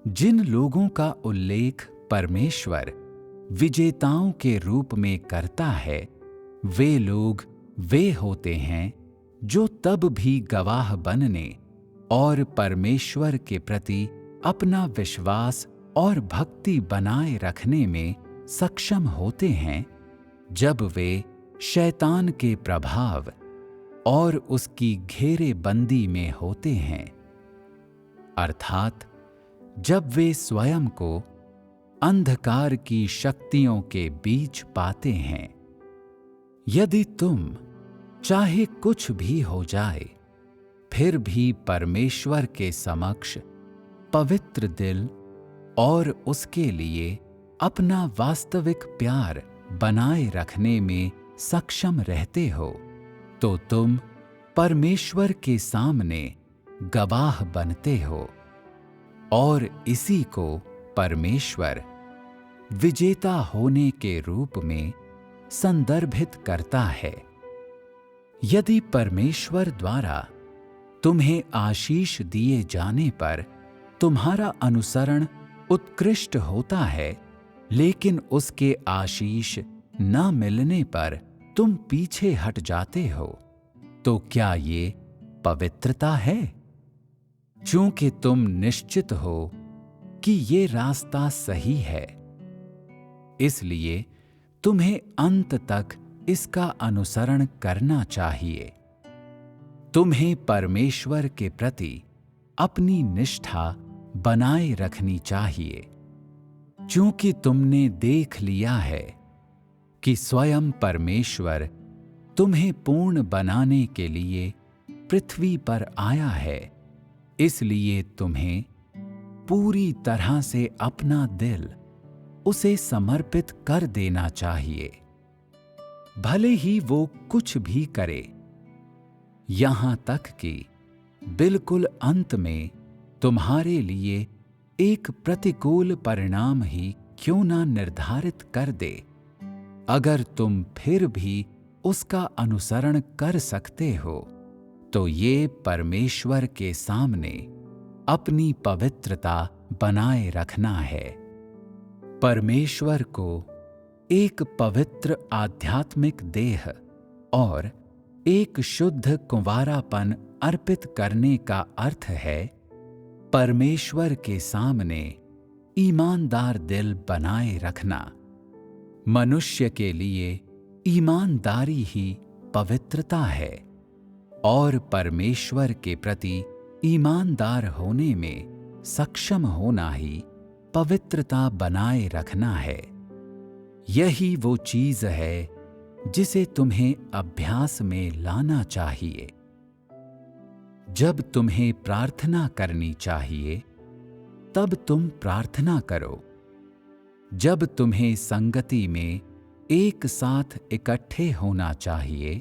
Speaker 1: जिन लोगों का उल्लेख परमेश्वर विजेताओं के रूप में करता है, वे लोग वे होते हैं जो तब भी गवाह बनने और परमेश्वर के प्रति अपना विश्वास और भक्ति बनाए रखने में सक्षम होते हैं जब वे शैतान के प्रभाव और उसकी घेरेबंदी में होते हैं, अर्थात जब वे स्वयं को अंधकार की शक्तियों के बीच पाते हैं। यदि तुम चाहे कुछ भी हो जाए फिर भी परमेश्वर के समक्ष पवित्र दिल और उसके लिए अपना वास्तविक प्यार बनाए रखने में सक्षम रहते हो, तो तुम परमेश्वर के सामने गवाह बनते हो और इसी को परमेश्वर विजेता होने के रूप में संदर्भित करता है। यदि परमेश्वर द्वारा तुम्हें आशीष दिए जाने पर तुम्हारा अनुसरण उत्कृष्ट होता है, लेकिन उसके आशीष न मिलने पर तुम पीछे हट जाते हो, तो क्या ये पवित्रता है? चूंकि तुम निश्चित हो कि ये रास्ता सही है, इसलिए तुम्हें अंत तक इसका अनुसरण करना चाहिए। तुम्हें परमेश्वर के प्रति अपनी निष्ठा बनाए रखनी चाहिए, क्योंकि तुमने देख लिया है कि स्वयं परमेश्वर तुम्हें पूर्ण बनाने के लिए पृथ्वी पर आया है। इसलिए तुम्हें पूरी तरह से अपना दिल उसे समर्पित कर देना चाहिए, भले ही वो कुछ भी करे, यहां तक कि बिल्कुल अंत में तुम्हारे लिए एक प्रतिकूल परिणाम ही क्यों ना निर्धारित कर दे। अगर तुम फिर भी उसका अनुसरण कर सकते हो, तो ये परमेश्वर के सामने अपनी पवित्रता बनाए रखना है। परमेश्वर को एक पवित्र आध्यात्मिक देह और एक शुद्ध कुंवारापन अर्पित करने का अर्थ है परमेश्वर के सामने ईमानदार दिल बनाए रखना। मनुष्य के लिए ईमानदारी ही पवित्रता है और परमेश्वर के प्रति ईमानदार होने में सक्षम होना ही पवित्रता बनाए रखना है। यही वो चीज है जिसे तुम्हें अभ्यास में लाना चाहिए। जब तुम्हें प्रार्थना करनी चाहिए, तब तुम प्रार्थना करो। जब तुम्हें संगति में एक साथ इकट्ठे होना चाहिए,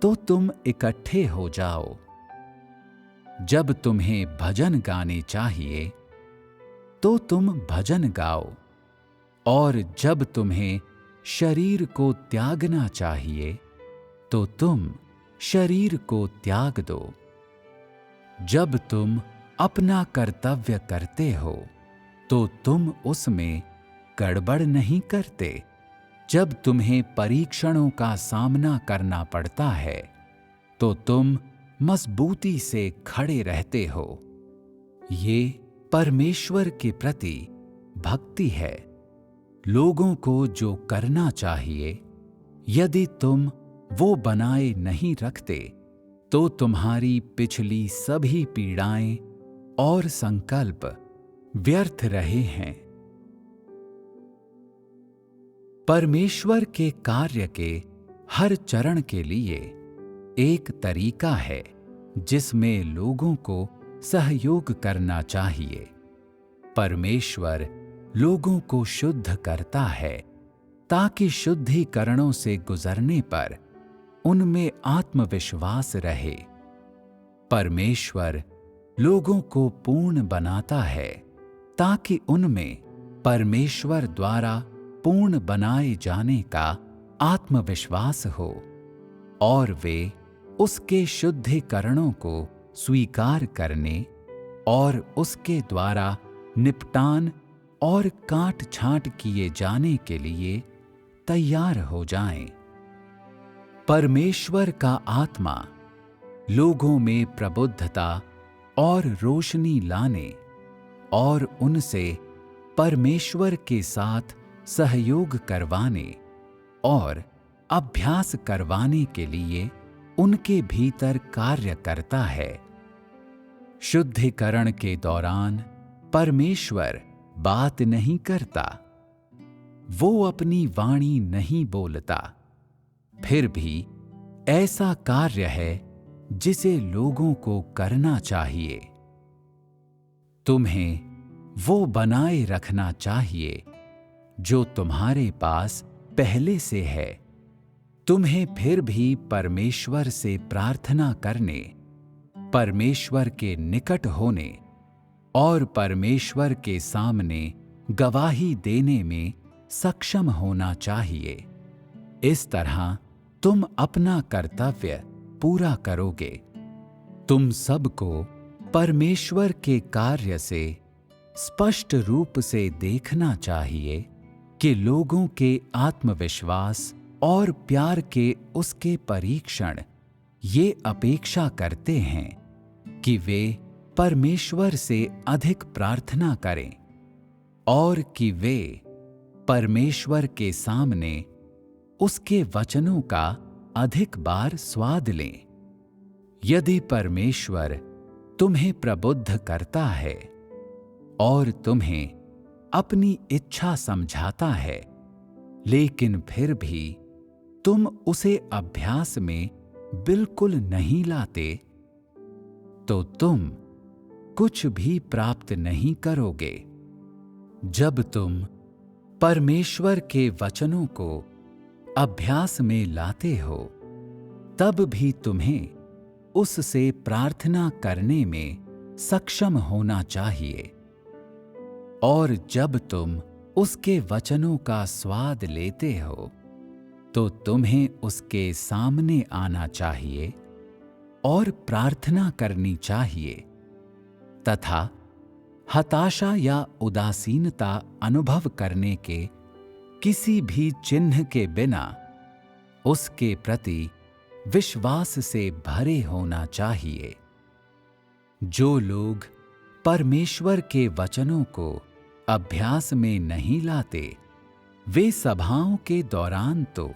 Speaker 1: तो तुम इकट्ठे हो जाओ। जब तुम्हें भजन गाने चाहिए, तो तुम भजन गाओ। और जब तुम्हें शरीर को त्यागना चाहिए, तो तुम शरीर को त्याग दो। जब तुम अपना कर्तव्य करते हो, तो तुम उसमें गड़बड़ नहीं करते। जब तुम्हें परीक्षणों का सामना करना पड़ता है, तो तुम मजबूती से खड़े रहते हो। ये परमेश्वर के प्रति भक्ति है। लोगों को जो करना चाहिए, यदि तुम वो बनाए नहीं रखते, तो तुम्हारी पिछली सभी पीड़ाएं और संकल्प व्यर्थ रहे हैं। परमेश्वर के कार्य के हर चरण के लिए एक तरीका है जिसमें लोगों को सहयोग करना चाहिए। परमेश्वर लोगों को शुद्ध करता है ताकि शुद्धिकरणों से गुजरने पर उनमें आत्मविश्वास रहे। परमेश्वर लोगों को पूर्ण बनाता है ताकि उनमें परमेश्वर द्वारा पूर्ण बनाए जाने का आत्मविश्वास हो और वे उसके शुद्धिकरणों को स्वीकार करने और उसके द्वारा निपटान और काट छांट किए जाने के लिए तैयार हो जाएं। परमेश्वर का आत्मा लोगों में प्रबुद्धता और रोशनी लाने और उनसे परमेश्वर के साथ सहयोग करवाने और अभ्यास करवाने के लिए उनके भीतर कार्य करता है। शुद्धिकरण के दौरान परमेश्वर बात नहीं करता, वो अपनी वाणी नहीं बोलता। फिर भी ऐसा कार्य है जिसे लोगों को करना चाहिए। तुम्हें वो बनाए रखना चाहिए जो तुम्हारे पास पहले से है। तुम्हें फिर भी परमेश्वर से प्रार्थना करने, परमेश्वर के निकट होने और परमेश्वर के सामने गवाही देने में सक्षम होना चाहिए। इस तरह तुम अपना कर्तव्य पूरा करोगे। तुम सबको परमेश्वर के कार्य से स्पष्ट रूप से देखना चाहिए कि लोगों के आत्मविश्वास और प्यार के उसके परीक्षण ये अपेक्षा करते हैं कि वे परमेश्वर से अधिक प्रार्थना करें और कि वे परमेश्वर के सामने उसके वचनों का अधिक बार स्वाद लें। यदि परमेश्वर तुम्हें प्रबुद्ध करता है और तुम्हें अपनी इच्छा समझाता है, लेकिन फिर भी तुम उसे अभ्यास में बिल्कुल नहीं लाते, तो तुम कुछ भी प्राप्त नहीं करोगे। जब तुम परमेश्वर के वचनों को अभ्यास में लाते हो, तब भी तुम्हें उससे प्रार्थना करने में सक्षम होना चाहिए। और जब तुम उसके वचनों का स्वाद लेते हो, तो तुम्हें उसके सामने आना चाहिए और प्रार्थना करनी चाहिए तथा हताशा या उदासीनता अनुभव करने के किसी भी चिन्ह के बिना उसके प्रति विश्वास से भरे होना चाहिए। जो लोग परमेश्वर के वचनों को अभ्यास में नहीं लाते, वे सभाओं के दौरान तो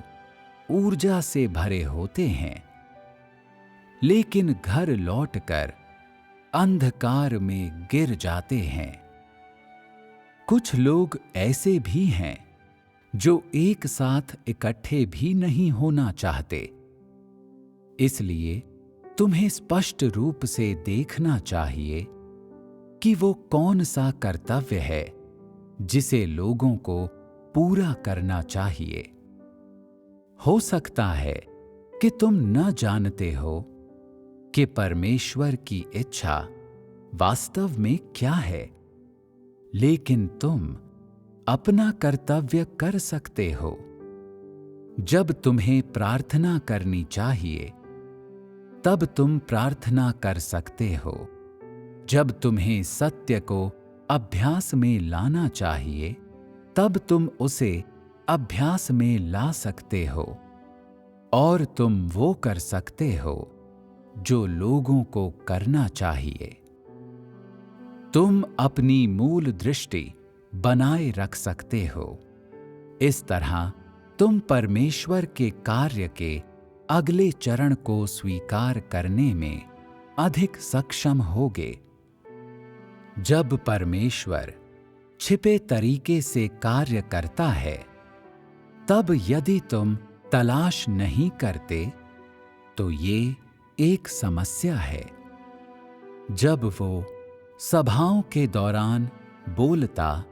Speaker 1: ऊर्जा से भरे होते हैं, लेकिन घर लौटकर अंधकार में गिर जाते हैं। कुछ लोग ऐसे भी हैं जो एक साथ इकट्ठे भी नहीं होना चाहते। इसलिए तुम्हें स्पष्ट रूप से देखना चाहिए कि वो कौन सा कर्तव्य है जिसे लोगों को पूरा करना चाहिए। हो सकता है कि तुम न जानते हो कि परमेश्वर की इच्छा वास्तव में क्या है, लेकिन तुम अपना कर्तव्य कर सकते हो। जब तुम्हें प्रार्थना करनी चाहिए, तब तुम प्रार्थना कर सकते हो। जब तुम्हें सत्य को अभ्यास में लाना चाहिए, तब तुम उसे अभ्यास में ला सकते हो। और तुम वो कर सकते हो जो लोगों को करना चाहिए। तुम अपनी मूल दृष्टि बनाए रख सकते हो। इस तरह तुम परमेश्वर के कार्य के अगले चरण को स्वीकार करने में अधिक सक्षम होगे। जब परमेश्वर छिपे तरीके से कार्य करता है, तब यदि तुम तलाश नहीं करते, तो ये एक समस्या है। जब वो सभाओं के दौरान बोलता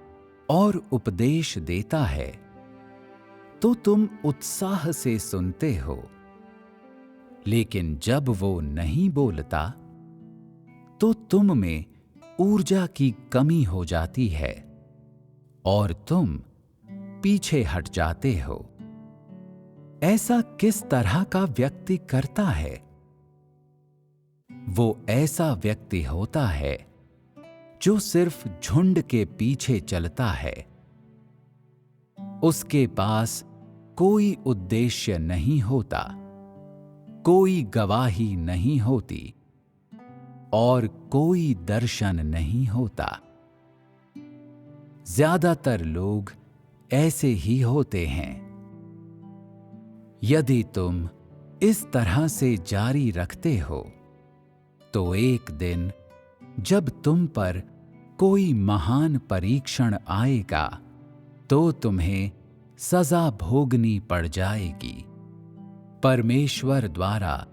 Speaker 1: और उपदेश देता है, तो तुम उत्साह से सुनते हो, लेकिन जब वो नहीं बोलता, तो तुम में ऊर्जा की कमी हो जाती है और तुम पीछे हट जाते हो। ऐसा किस तरह का व्यक्ति करता है? वो ऐसा व्यक्ति होता है जो सिर्फ झुंड के पीछे चलता है। उसके पास कोई उद्देश्य नहीं होता, कोई गवाही नहीं होती और कोई दर्शन नहीं होता। ज्यादातर लोग ऐसे ही होते हैं। यदि तुम इस तरह से जारी रखते हो, तो एक दिन जब तुम पर कोई महान परीक्षण आएगा, तो तुम्हें सजा भोगनी पड़ जाएगी। परमेश्वर द्वारा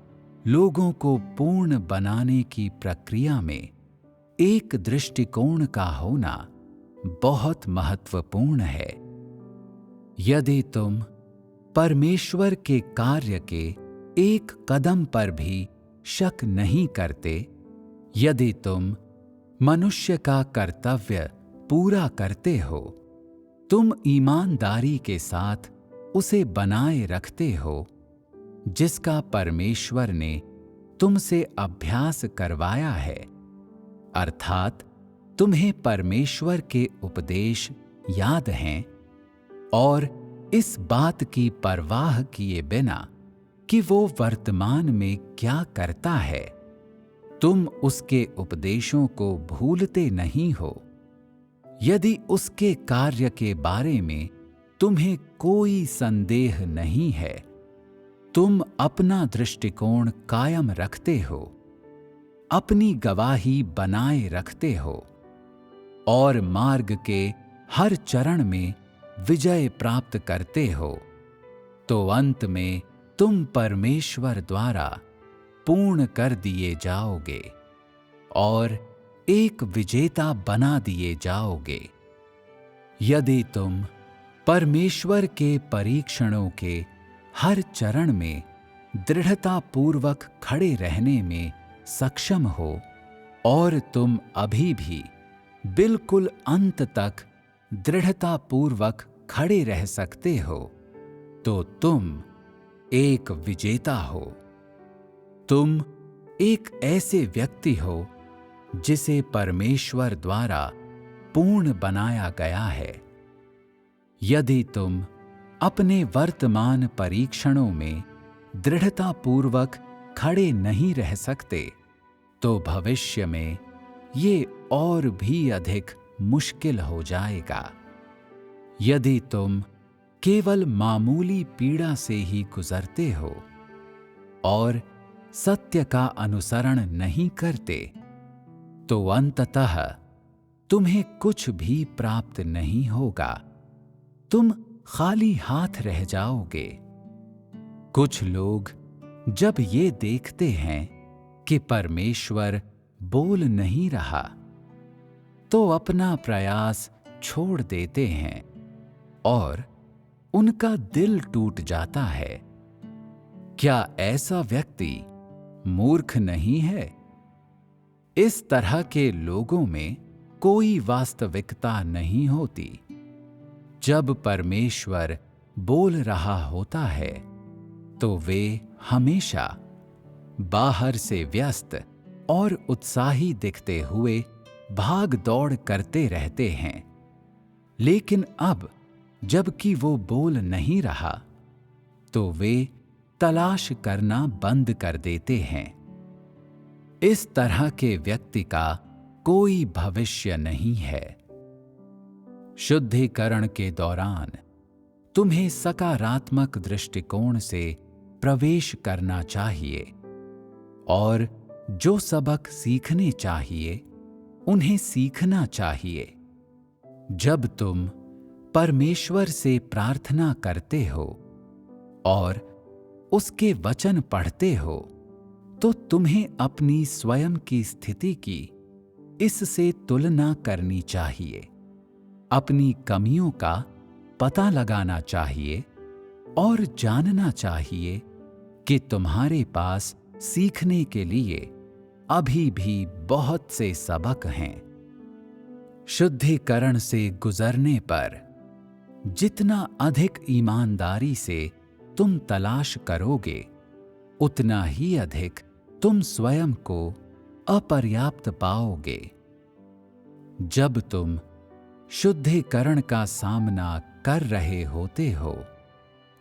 Speaker 1: लोगों को पूर्ण बनाने की प्रक्रिया में एक दृष्टिकोण का होना बहुत महत्वपूर्ण है। यदि तुम परमेश्वर के कार्य के एक कदम पर भी शक नहीं करते, यदि तुम मनुष्य का कर्तव्य पूरा करते हो, तुम ईमानदारी के साथ उसे बनाए रखते हो, जिसका परमेश्वर ने तुमसे अभ्यास करवाया है, अर्थात तुम्हें परमेश्वर के उपदेश याद हैं, और इस बात की परवाह किए बिना कि वो वर्तमान में क्या करता है, तुम उसके उपदेशों को भूलते नहीं हो। यदि उसके कार्य के बारे में तुम्हें कोई संदेह नहीं है, तुम अपना दृष्टिकोण कायम रखते हो, अपनी गवाही बनाए रखते हो और मार्ग के हर चरण में विजय प्राप्त करते हो, तो अंत में तुम परमेश्वर द्वारा पूर्ण कर दिए जाओगे और एक विजेता बना दिए जाओगे। यदि तुम परमेश्वर के परीक्षणों के हर चरण में दृढ़तापूर्वक खड़े रहने में सक्षम हो और तुम अभी भी बिल्कुल अंत तक दृढ़तापूर्वक खड़े रह सकते हो, तो तुम एक विजेता हो। तुम एक ऐसे व्यक्ति हो जिसे परमेश्वर द्वारा पूर्ण बनाया गया है। यदि तुम अपने वर्तमान परीक्षणों में दृढ़तापूर्वक खड़े नहीं रह सकते, तो भविष्य में ये और भी अधिक मुश्किल हो जाएगा। यदि तुम केवल मामूली पीड़ा से ही गुजरते हो और सत्य का अनुसरण नहीं करते, तो अंततः तुम्हें कुछ भी प्राप्त नहीं होगा। तुम खाली हाथ रह जाओगे। कुछ लोग जब ये देखते हैं कि परमेश्वर बोल नहीं रहा, तो अपना प्रयास छोड़ देते हैं और उनका दिल टूट जाता है। क्या ऐसा व्यक्ति मूर्ख नहीं है? इस तरह के लोगों में कोई वास्तविकता नहीं होती। जब परमेश्वर बोल रहा होता है, तो वे हमेशा बाहर से व्यस्त और उत्साही दिखते हुए भाग दौड़ करते रहते हैं। लेकिन अब जबकि वो बोल नहीं रहा, तो वे तलाश करना बंद कर देते हैं। इस तरह के व्यक्ति का कोई भविष्य नहीं है। शुद्धिकरण के दौरान तुम्हें सकारात्मक दृष्टिकोण से प्रवेश करना चाहिए और जो सबक सीखने चाहिए उन्हें सीखना चाहिए। जब तुम परमेश्वर से प्रार्थना करते हो और उसके वचन पढ़ते हो, तो तुम्हें अपनी स्वयं की स्थिति की इससे तुलना करनी चाहिए, अपनी कमियों का पता लगाना चाहिए और जानना चाहिए कि तुम्हारे पास सीखने के लिए अभी भी बहुत से सबक हैं। शुद्धिकरण से गुजरने पर जितना अधिक ईमानदारी से तुम तलाश करोगे, उतना ही अधिक तुम स्वयं को अपर्याप्त पाओगे। जब तुम शुद्धिकरण का सामना कर रहे होते हो,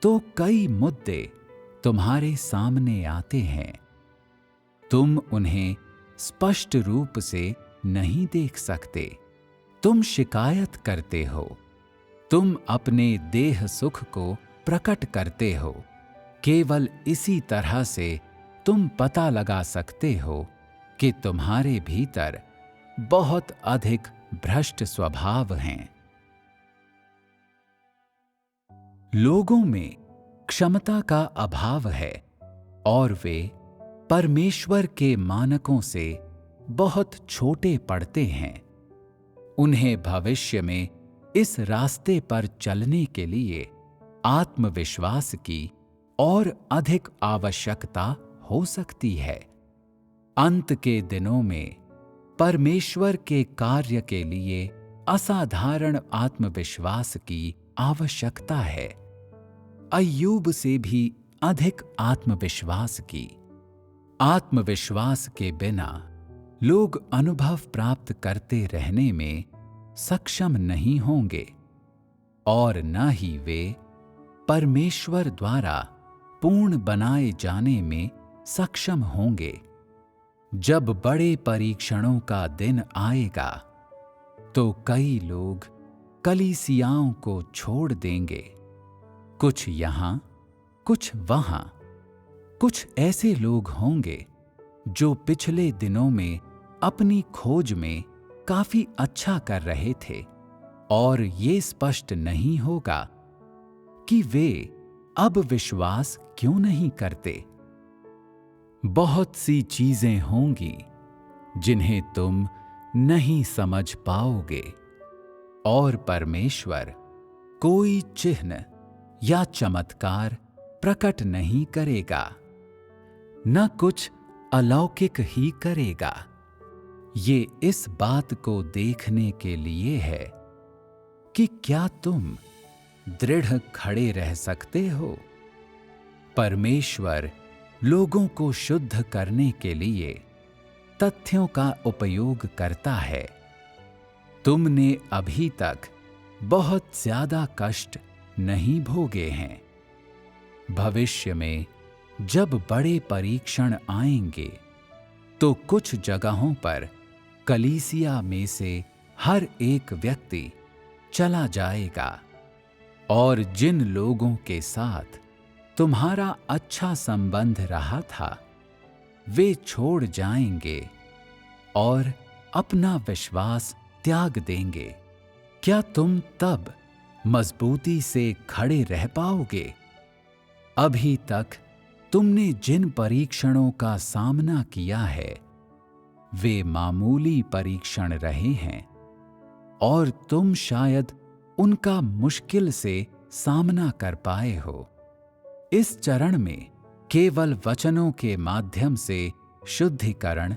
Speaker 1: तो कई मुद्दे तुम्हारे सामने आते हैं। तुम उन्हें स्पष्ट रूप से नहीं देख सकते। तुम शिकायत करते हो। तुम अपने देह सुख को प्रकट करते हो। केवल इसी तरह से तुम पता लगा सकते हो कि तुम्हारे भीतर बहुत अधिक भ्रष्ट स्वभाव हैं। लोगों में क्षमता का अभाव है और वे परमेश्वर के मानकों से बहुत छोटे पड़ते हैं। उन्हें भविष्य में इस रास्ते पर चलने के लिए आत्मविश्वास की और अधिक आवश्यकता हो सकती है। अंत के दिनों में परमेश्वर के कार्य के लिए असाधारण आत्मविश्वास की आवश्यकता है, अय्यूब से भी अधिक आत्मविश्वास की। आत्मविश्वास के बिना लोग अनुभव प्राप्त करते रहने में सक्षम नहीं होंगे और न ही वे परमेश्वर द्वारा पूर्ण बनाए जाने में सक्षम होंगे। जब बड़े परीक्षणों का दिन आएगा तो कई लोग कलीसियाओं को छोड़ देंगे, कुछ यहां, कुछ वहां। कुछ ऐसे लोग होंगे जो पिछले दिनों में अपनी खोज में काफी अच्छा कर रहे थे और ये स्पष्ट नहीं होगा कि वे अब विश्वास क्यों नहीं करते। बहुत सी चीजें होंगी जिन्हें तुम नहीं समझ पाओगे और परमेश्वर कोई चिन्ह या चमत्कार प्रकट नहीं करेगा, न कुछ अलौकिक ही करेगा। ये इस बात को देखने के लिए है कि क्या तुम दृढ़ खड़े रह सकते हो। परमेश्वर लोगों को शुद्ध करने के लिए तथ्यों का उपयोग करता है। तुमने अभी तक बहुत ज्यादा कष्ट नहीं भोगे हैं। भविष्य में जब बड़े परीक्षण आएंगे तो कुछ जगहों पर कलीसिया में से हर एक व्यक्ति चला जाएगा और जिन लोगों के साथ तुम्हारा अच्छा संबंध रहा था वे छोड़ जाएंगे और अपना विश्वास त्याग देंगे। क्या तुम तब मजबूती से खड़े रह पाओगे? अभी तक तुमने जिन परीक्षणों का सामना किया है वे मामूली परीक्षण रहे हैं और तुम शायद उनका मुश्किल से सामना कर पाए हो। इस चरण में केवल वचनों के माध्यम से शुद्धिकरण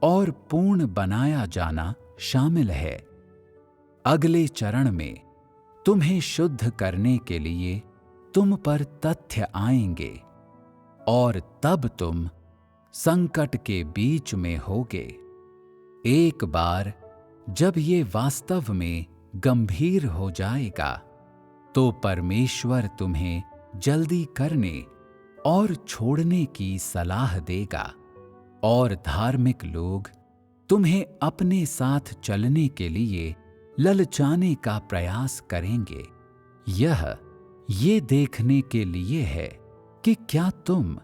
Speaker 1: और पूर्ण बनाया जाना शामिल है। अगले चरण में तुम्हें शुद्ध करने के लिए तुम पर तथ्य आएंगे और तब तुम संकट के बीच में होगे। एक बार जब ये वास्तव में गंभीर हो जाएगा तो परमेश्वर तुम्हें जल्दी करने और छोड़ने की सलाह देगा और धार्मिक लोग तुम्हें अपने साथ चलने के लिए ललचाने का प्रयास करेंगे। ये देखने के लिए है कि क्या तुम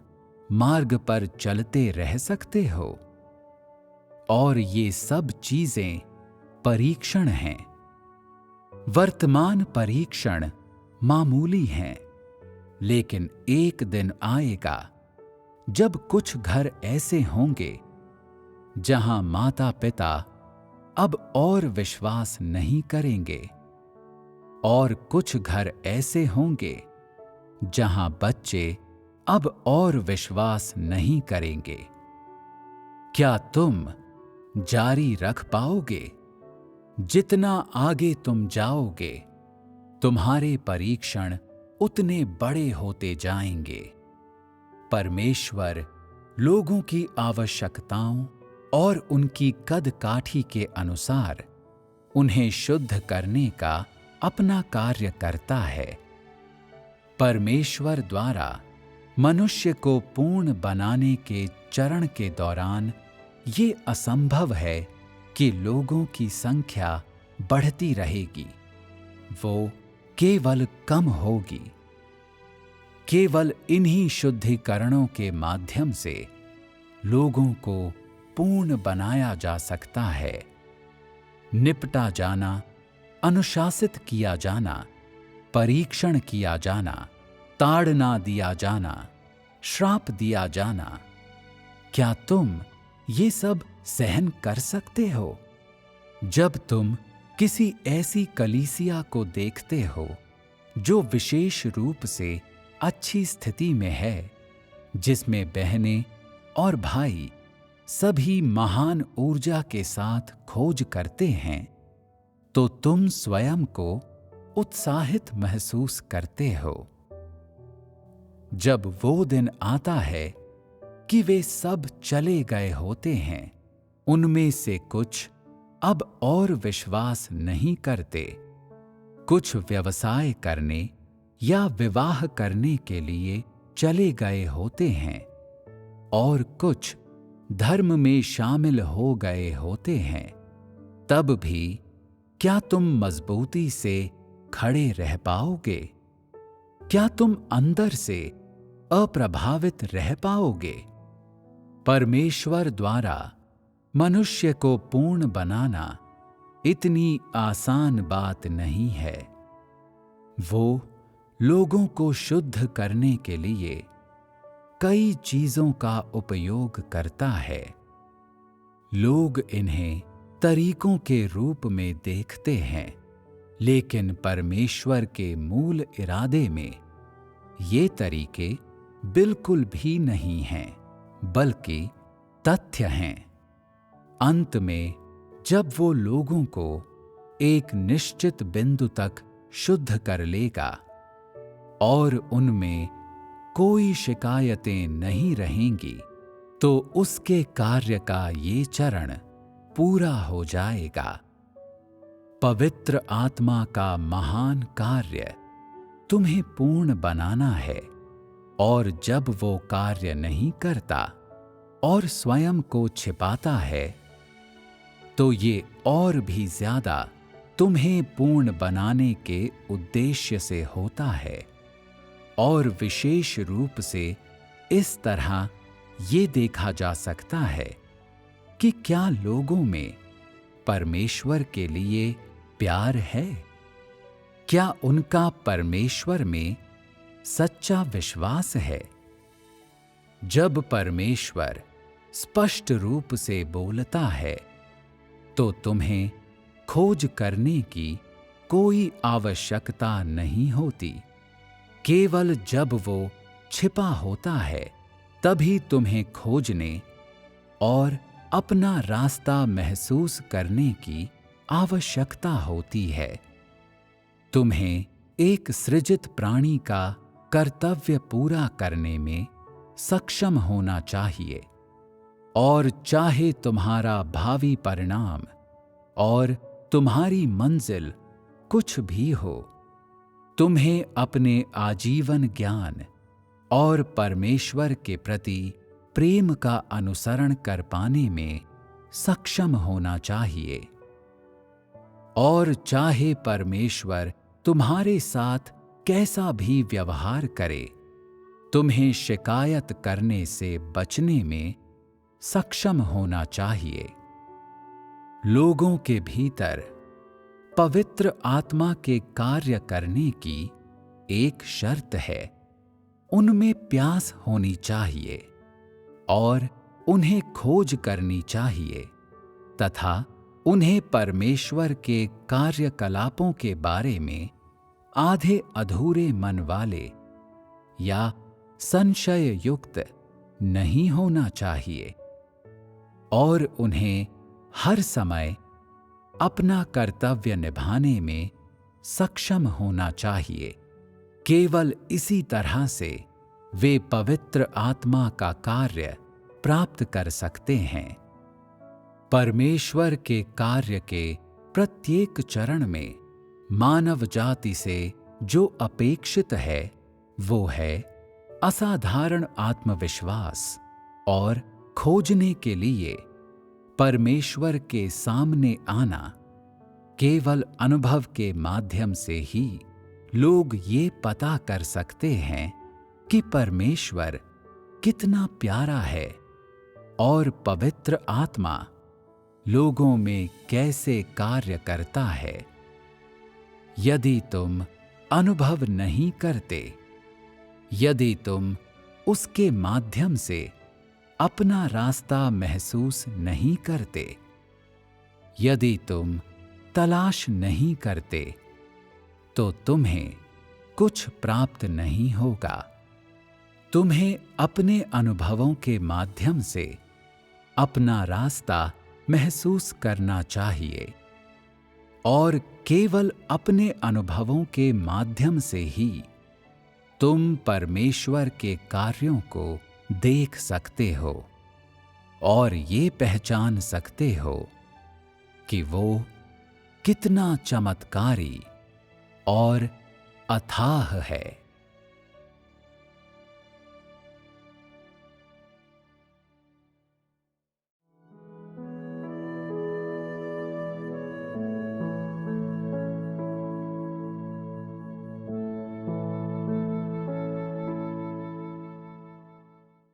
Speaker 1: मार्ग पर चलते रह सकते हो। और ये सब चीजें परीक्षण हैं। वर्तमान परीक्षण मामूली हैं, लेकिन एक दिन आएगा जब कुछ घर ऐसे होंगे जहां माता पिता अब और विश्वास नहीं करेंगे और कुछ घर ऐसे होंगे जहां बच्चे अब और विश्वास नहीं करेंगे। क्या तुम जारी रख पाओगे? जितना आगे तुम जाओगे तुम्हारे परीक्षण उतने बड़े होते जाएंगे। परमेश्वर लोगों की आवश्यकताओं और उनकी कद काठी के अनुसार उन्हें शुद्ध करने का अपना कार्य करता है। परमेश्वर द्वारा मनुष्य को पूर्ण बनाने के चरण के दौरान ये असंभव है कि लोगों की संख्या बढ़ती रहेगी, वो केवल कम होगी। केवल इन्हीं शुद्धिकरणों के माध्यम से लोगों को पूर्ण बनाया जा सकता है। निपटा जाना, अनुशासित किया जाना, परीक्षण किया जाना, ताड़ना दिया जाना, श्राप दिया जाना। क्या तुम ये सब सहन कर सकते हो? जब तुम किसी ऐसी कलीसिया को देखते हो जो विशेष रूप से अच्छी स्थिति में है, जिसमें बहनें और भाई सभी महान ऊर्जा के साथ खोज करते हैं, तो तुम स्वयं को उत्साहित महसूस करते हो। जब वो दिन आता है कि वे सब चले गए होते हैं, उनमें से कुछ अब और विश्वास नहीं करते, कुछ व्यवसाय करने या विवाह करने के लिए चले गए होते हैं और कुछ धर्म में शामिल हो गए होते हैं, तब भी क्या तुम मजबूती से खड़े रह पाओगे? क्या तुम अंदर से अप्रभावित रह पाओगे? परमेश्वर द्वारा मनुष्य को पूर्ण बनाना इतनी आसान बात नहीं है। वो लोगों को शुद्ध करने के लिए कई चीजों का उपयोग करता है। लोग इन्हें तरीकों के रूप में देखते हैं, लेकिन परमेश्वर के मूल इरादे में ये तरीके बिल्कुल भी नहीं हैं, बल्कि तथ्य हैं। अंत में जब वो लोगों को एक निश्चित बिंदु तक शुद्ध कर लेगा और उनमें कोई शिकायतें नहीं रहेंगी, तो उसके कार्य का ये चरण पूरा हो जाएगा। पवित्र आत्मा का महान कार्य तुम्हें पूर्ण बनाना है, और जब वो कार्य नहीं करता और स्वयं को छिपाता है, तो ये और भी ज्यादा तुम्हें पूर्ण बनाने के उद्देश्य से होता है। और विशेष रूप से इस तरह ये देखा जा सकता है कि क्या लोगों में परमेश्वर के लिए प्यार है? क्या उनका परमेश्वर में सच्चा विश्वास है? जब परमेश्वर स्पष्ट रूप से बोलता है, तो तुम्हें खोज करने की कोई आवश्यकता नहीं होती। केवल जब वो छिपा होता है, तभी तुम्हें खोजने और अपना रास्ता महसूस करने की आवश्यकता होती है। तुम्हें एक सृजित प्राणी का कर्तव्य पूरा करने में सक्षम होना चाहिए, और चाहे तुम्हारा भावी परिणाम और तुम्हारी मंजिल कुछ भी हो, तुम्हें अपने आजीवन ज्ञान और परमेश्वर के प्रति प्रेम का अनुसरण कर पाने में सक्षम होना चाहिए। और चाहे परमेश्वर तुम्हारे साथ कैसा भी व्यवहार करे, तुम्हें शिकायत करने से बचने में सक्षम होना चाहिए। लोगों के भीतर पवित्र आत्मा के कार्य करने की एक शर्त है, उनमें प्यास होनी चाहिए और उन्हें खोज करनी चाहिए, तथा उन्हें परमेश्वर के कार्यकलापों के बारे में आधे अधूरे मन वाले या संशय युक्त नहीं होना चाहिए, और उन्हें हर समय अपना कर्तव्य निभाने में सक्षम होना चाहिए। केवल इसी तरह से वे पवित्र आत्मा का कार्य प्राप्त कर सकते हैं। परमेश्वर के कार्य के प्रत्येक चरण में मानव जाति से जो अपेक्षित है, वो है असाधारण आत्मविश्वास और खोजने के लिए परमेश्वर के सामने आना। केवल अनुभव के माध्यम से ही लोग ये पता कर सकते हैं कि परमेश्वर कितना प्यारा है और पवित्र आत्मा लोगों में कैसे कार्य करता है। यदि तुम अनुभव नहीं करते, यदि तुम उसके माध्यम से अपना रास्ता महसूस नहीं करते, यदि तुम तलाश नहीं करते, तो तुम्हें कुछ प्राप्त नहीं होगा। तुम्हें अपने अनुभवों के माध्यम से अपना रास्ता महसूस करना चाहिए और केवल अपने अनुभवों के माध्यम से ही तुम परमेश्वर के कार्यों को देख सकते हो और ये पहचान सकते हो कि वो कितना चमत्कारी और अथाह है।